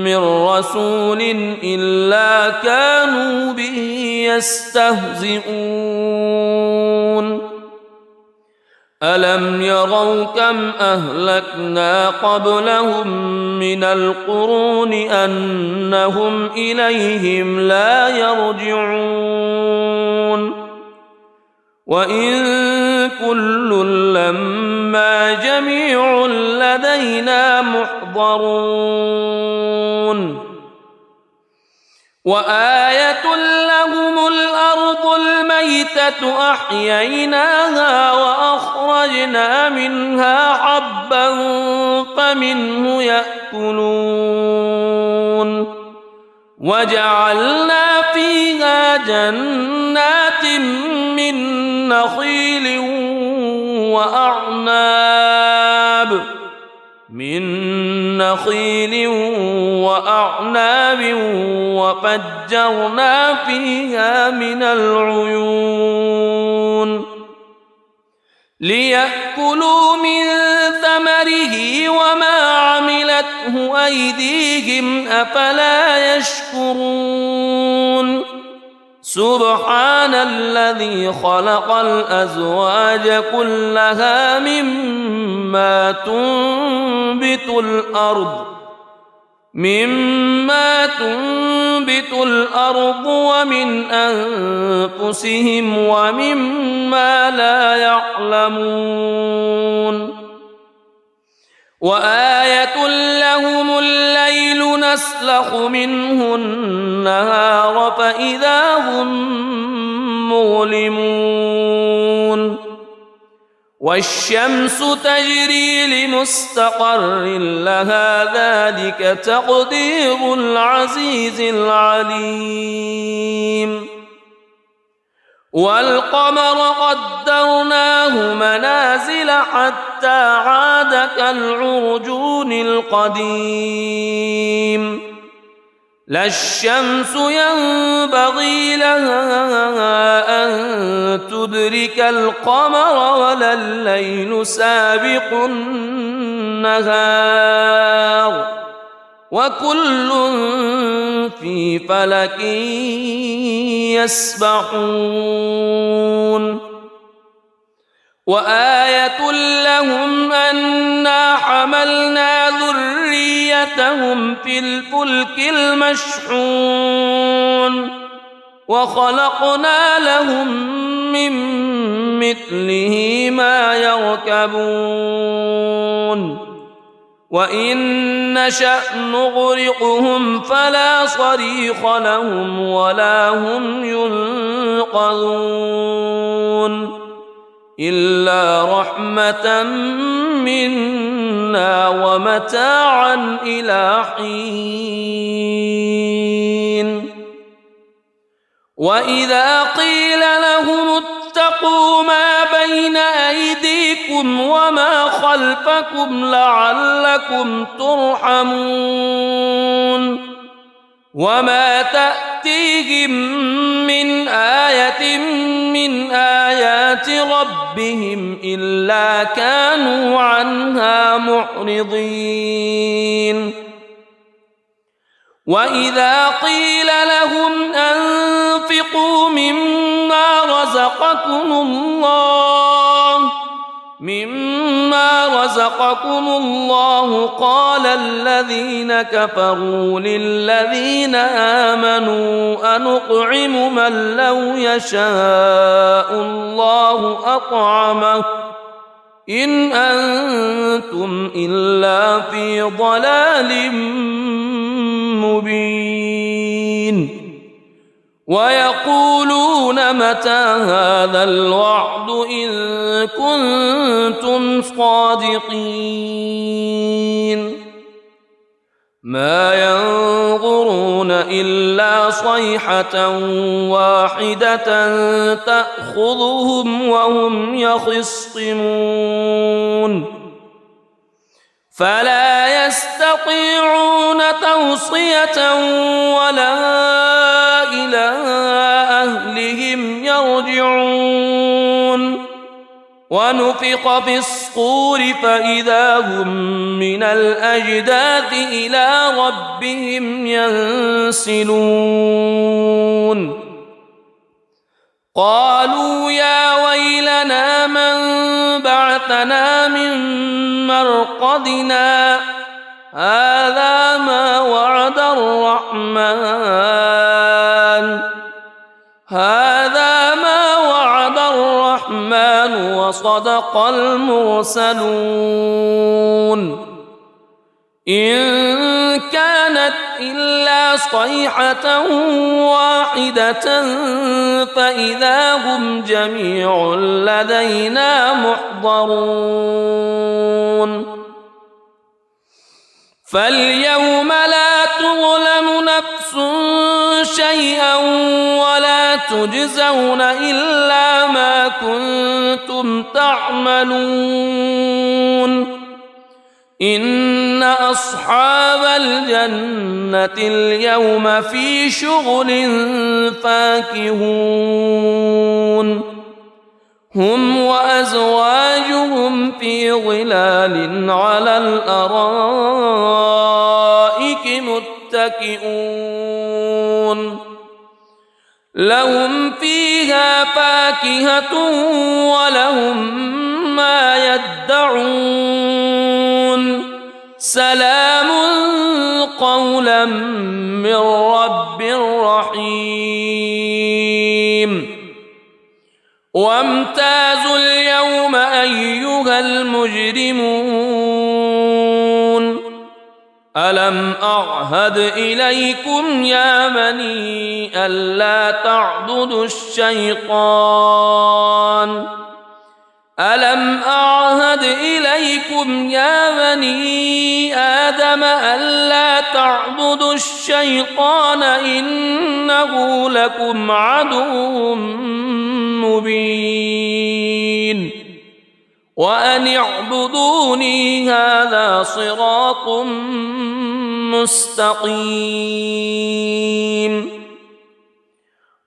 من رسول إلا كانوا به يستهزئون. ألم يروا كم أهلكنا قبلهم من القرون أنهم إليهم لا يرجعون. وإن كل لما جميع لدينا محضرون. وآية لهم الأرض الميتة أحييناها وأخرجنا منها حبا فمنه يأكلون. وجعلنا فيها جنات من نخيل وأعناب وفجرنا فيها من العيون ليأكلوا من ثمره وما عملته أيديهم أفلا يشكرون. سبحان الذي خلق الأزواج كلها مما تنبت الأرض ومن أنفسهم ومما لا يعلمون. وآية لهم الليل يسلخ منه النهار فإذا هم مظلمون والشمس تجري لمستقر لها ذلك تقدير العزيز العليم والقمر قدرناه منازل حتى عاد كالعرجون القديم لا الشمس ينبغي لها أن تدرك القمر ولا الليل سابق النهار وكل في فلك يسبحون وآية لهم أنا حملنا ذريتهم في الفلك المشحون وخلقنا لهم من مثله ما يركبون وإن نشأ نغرقهم فلا صريخ لهم ولا هم ينقذون إلا رحمة منا ومتاعا إلى حين وإذا قيل لهم اتقوا ما بين أيديكم وما خلفكم لعلكم ترحمون وما تأتيهم من آية من آيات ربهم إلا كانوا عنها معرضين وإذا قيل لهم أنفقوا مما رزقكم الله قال الذين كفروا للذين آمنوا أنطعم من لو يشاء الله أطعمه إن أنتم إلا في ضلال مبين ويقولون متى هذا الوعد إن كنتم صادقين ما ينظرون إلا صيحة واحدة تأخذهم وهم يخصمون فلا يستطيعون توصية ولا إلى أهلهم يرجعون ونفخ في الصور فإذا هم من الأجداث إلى ربهم ينسلون قالوا يا ويلنا من بعثنا من مرقدنا هذا ما وعد الرحمن وصدق المرسلون إن كانت إلا صيحة واحدة فإذا هم جميع لدينا محضرون فاليوم لا تظلم نفس شيئا ولا تجزون إلا ما كنتم تعملون إن أصحاب الجنة اليوم في شغل فاكهون هم وأزواجهم في ظلال على الأرائك متكئون لهم فيها فاكهة ولهم ما يدعون سلام قولا من رب رحيم وامتازوا اليوم أيها المجرمون ألم أعهد إليكم يا بني ألا تعبدوا الشيطان ألم أعهد إليكم يا بني آدم ألا تعبدوا الشيطان إنه لكم عدو مبين وأن اعبدوني هذا صراط مستقيم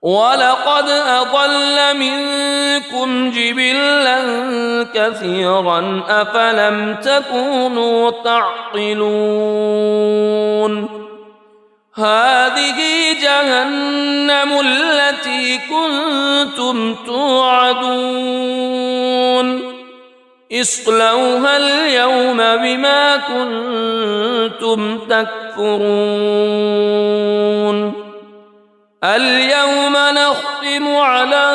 ولقد أضل منكم جبلا كثيرا أفلم تكونوا تعقلون هذه جهنم التي كنتم توعدون اصلوها اليوم بما كنتم تكفرون اليوم نختم على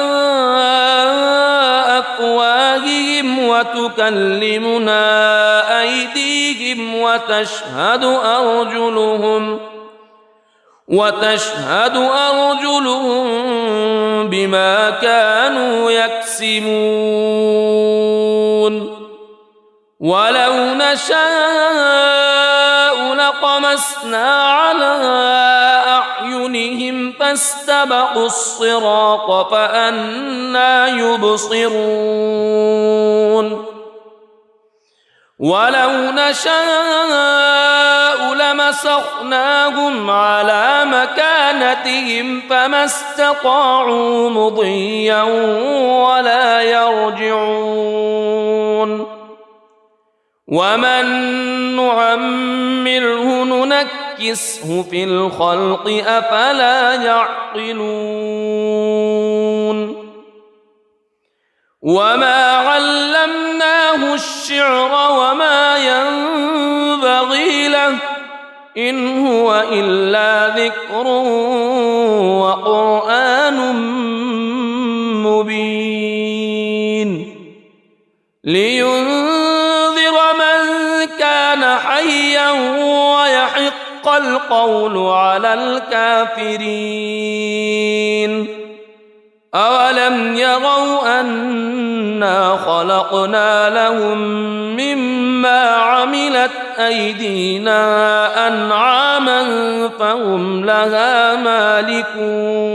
أفواههم وتكلمنا أيديهم وتشهد أرجلهم بما كانوا يكسبون ولو نشاء لطمسنا على أعينهم فاستبقوا الصراط فأنى يبصرون ولو نشاء لمسخناهم على مكانتهم فما استطاعوا مضيا ولا يرجعون ومن نعمره ننكسه في الخلق أفلا يعقلون وما علمناه الشعر وما ينبغي له إن هو إلا ذكر وقرآن مبين لينذر من كان حيا ويحق القول على الكافرين أولم يروا أنا خلقنا لهم مما عملت أيدينا أنعاما فهم لها مالكون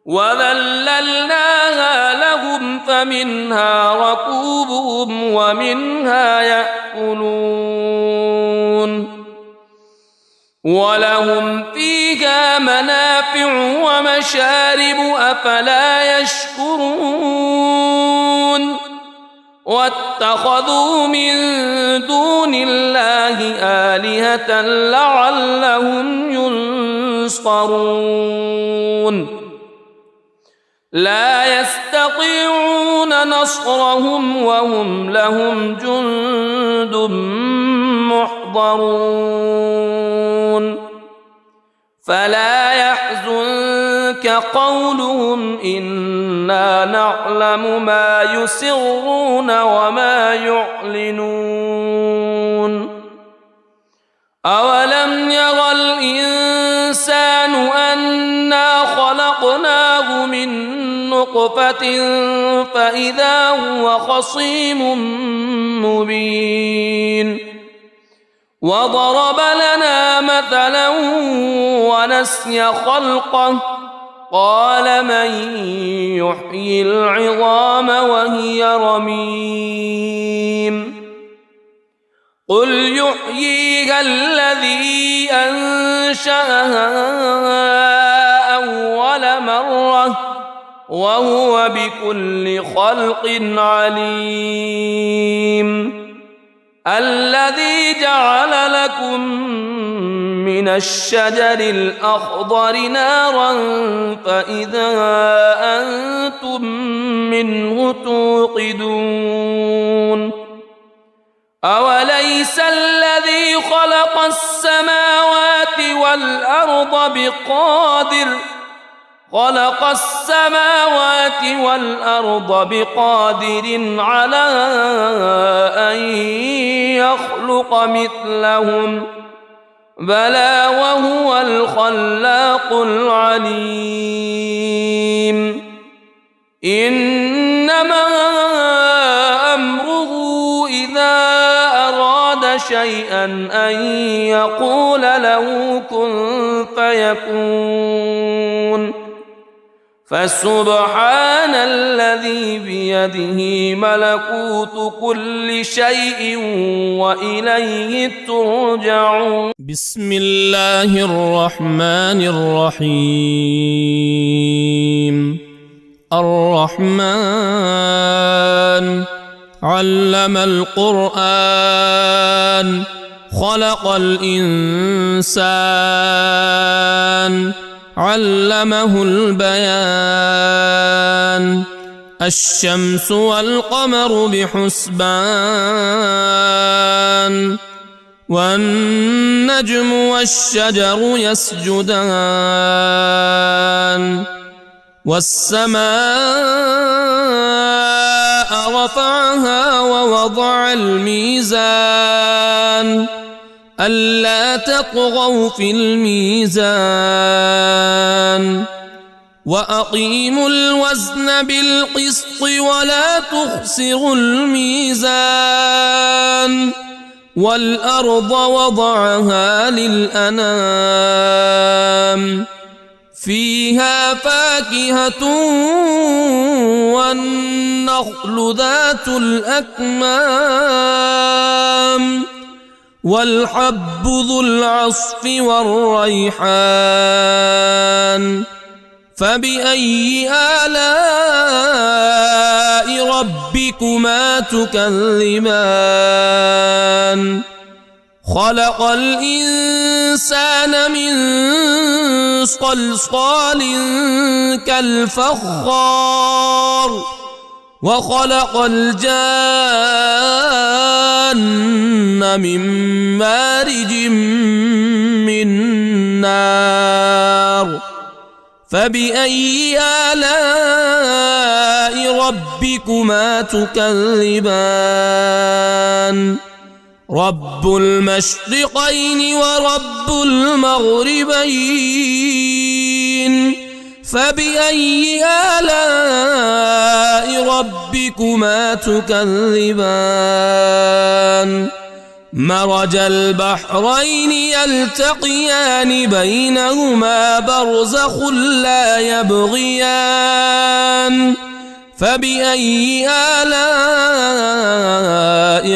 وذللناها لهم فمنها ركوبهم ومنها يأكلون ولهم فيها منافع ومشارب أفلا يشكرون واتخذوا من دون الله آلهة لعلهم ينصرون لا يستطيعون نصرهم وهم لهم جند محضرون فلا يحزنك قولهم إنا نعلم ما يسرون وما يعلنون أولم ير الإنسان أنا خلقناه من نطفة فإذا هو خصيم مبين وضرب لنا مثلا ونسي خلقه قال من يحيي العظام وهي رميم قل يحييها الذي أنشأها أول مرة وهو بكل خلق عليم الذي جعل لكم من الشجر الأخضر نارا فإذا أنتم منه توقدون أوليس الذي خلق السماوات والأرض خلق السماوات والأرض بقادر على أن يخلق مثلهم بلى وهو الخلاق العليم إنما أمره إذا أراد شيئا أن يقول له كن فيكون فسبحان الذي بيده ملكوت كل شيء وإليه ترجعون. بسم الله الرحمن الرحيم. الرحمن علم القرآن خلق الإنسان علمه البيان الشمس والقمر بحسبان والنجم والشجر يسجدان والسماء رفعها ووضع الميزان ألا تطغوا في الميزان وأقيموا الوزن بالقسط ولا تخسروا الميزان والأرض وضعها للأنام فيها فاكهة والنخل ذات الأكمام والحب ذو العصف والريحان فبأي آلاء ربكما تكذبان خلق الإنسان من صلصال كالفخار وخلق الجان من مارج من نار فبأي آلاء ربكما تكذبان رب المشرقين ورب المغربين فبأي آلاء ربكما تكذبان مرج البحرين يلتقيان بينهما برزخ لا يبغيان فبأي آلاء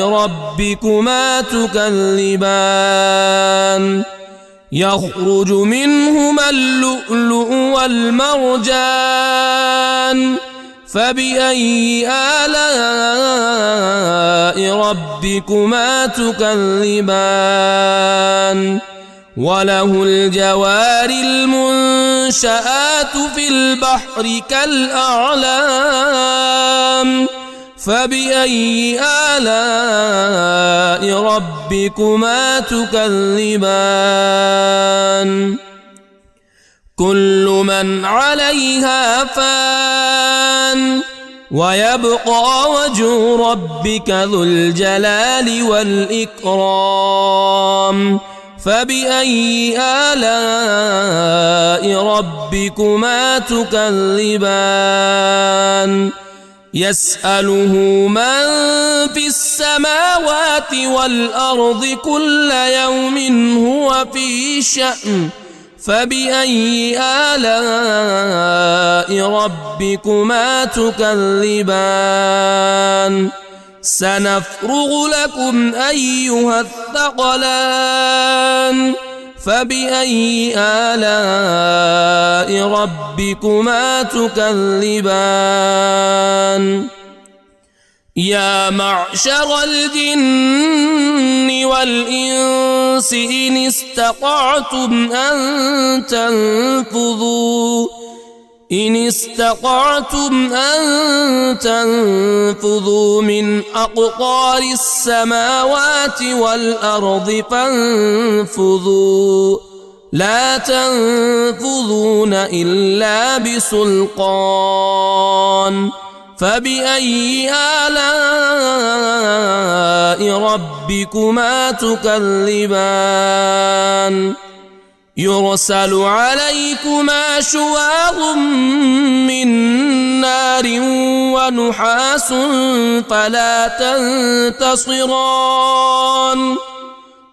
ربكما تكذبان يخرج منهما اللؤلؤ والمرجان فبأي آلاء ربكما تكذبان وله الجوار المنشآت في البحر كالأعلام فبأي آلاء ربكما تكذبان كل من عليها فان ويبقى وجه ربك ذو الجلال والإكرام فبأي آلاء ربكما تكذبان يسأله من في السماوات والأرض كل يوم هو في شأن فبأي آلاء ربكما تكذبان سنفرغ لكم أيها الثقلان فبأي آلاء ربكما تكذبان يا معشر الجن والإنس إن استطعتم أن تنفذوا من أقطار السماوات والأرض فانفذوا لا تنفذون إلا بسلطان فبأي آلاء ربكما تكذبان يرسل عليكما شواظ من نار ونحاس فلا تنتصران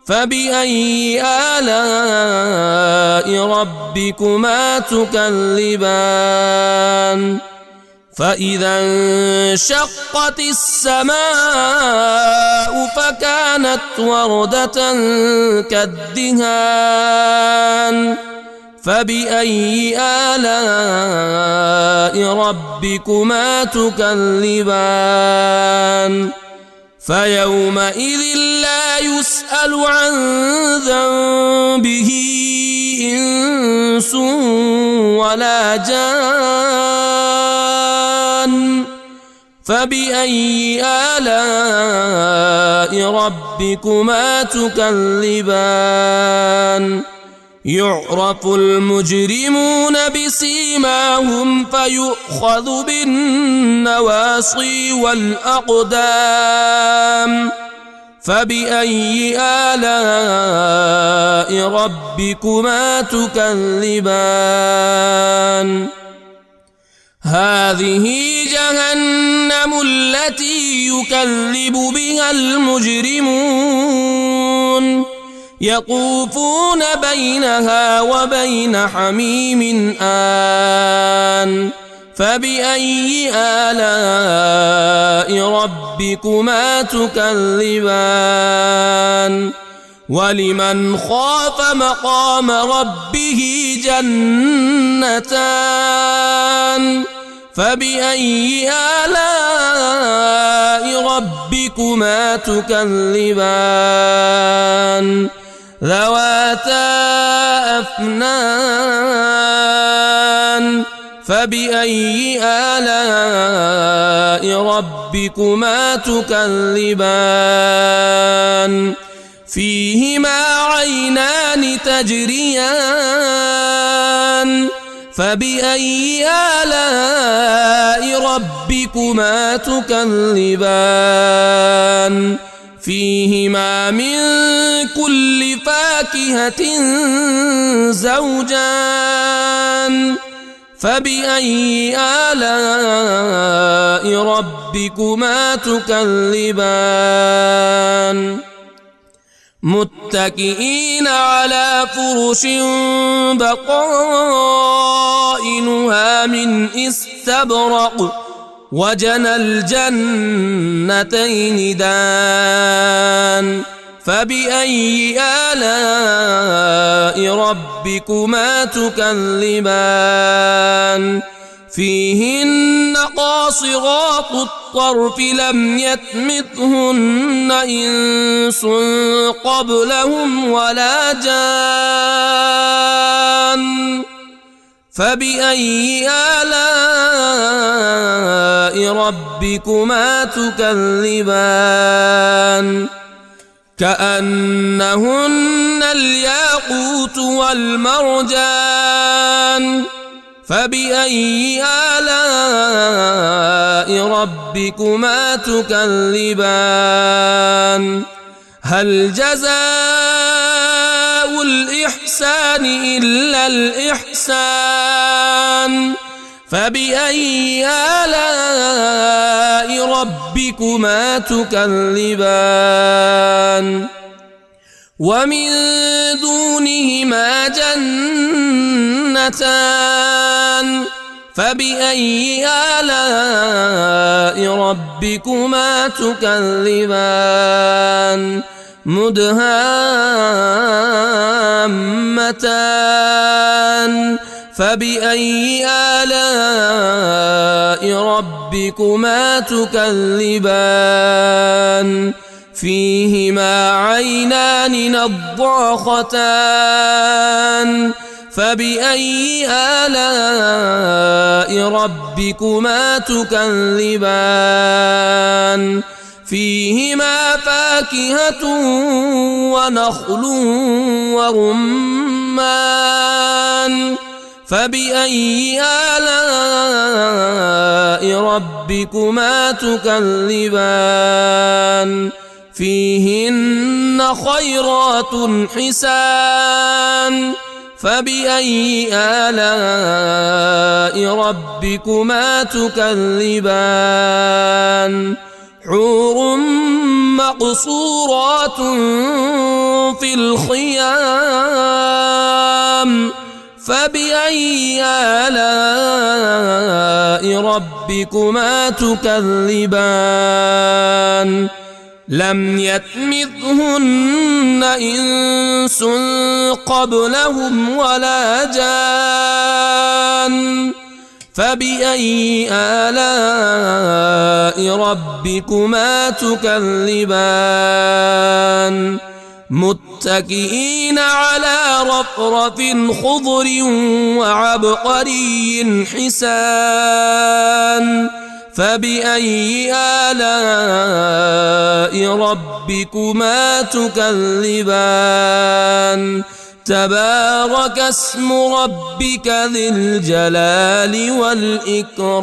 فبأي آلاء ربكما تكذبان فإذا انشقت السماء فكانت وردة كالدهان فبأي آلاء ربكما تكذبان فيومئذ لا يسأل عن ذنبه إنس ولا جان فبأي آلاء ربكما تكذبان يعرف المجرمون بسيماهم فيؤخذ بالنواصي والأقدام فبأي آلاء ربكما تكذبان هذه جهنم التي يكذب بها المجرمون يطوفون بينها وبين حميم آن فبأي آلاء ربكما تكذبان ولمن خاف مقام ربه جنتان فبأي آلاء ربكما تكذبان ذواتا أفنان فبأي آلاء ربكما تكذبان فيهما عينان تجريان فبأي آلاء ربكما تكذبان فيهما من كل فاكهة زوجان فبأي آلاء ربكما تكذبان متكئين على فرش بطائنها من استبرق وجنى الجنتين دان فبأي آلاء ربكما تكذبان فيهن قاصرات الطرف لم يطمثهن إنس قبلهم ولا جان فبأي آلاء ربكما تكذبان كأنهن الياقوت والمرجان فبأي آلاء ربكما تكذبان هل جزاء الإحسان إلا الإحسان فبأي آلاء ربكما تكذبان ومن دونهما جنتان فبأي آلاء ربكما تكذبان مدهامتان فبأي آلاء ربكما تكذبان فيهما عينان نضاختان فبأي آلاء ربكما تكذبان فيهما فاكهة ونخل ورمان ورمان فبأي آلاء ربكما تكذبان فيهن خيرات حسان فبأي آلاء ربكما تكذبان حور مقصورات في الخيام فبأي آلاء ربكما تكذبان لم يطمثهن إنس قبلهم ولا جان فبأي آلاء ربكما تكذبان متكئين على رفرف خضر وعبقري حسان فبأي آلاء ربكما تكذبان تبارك اسم ربك ذي الجلال والإكرام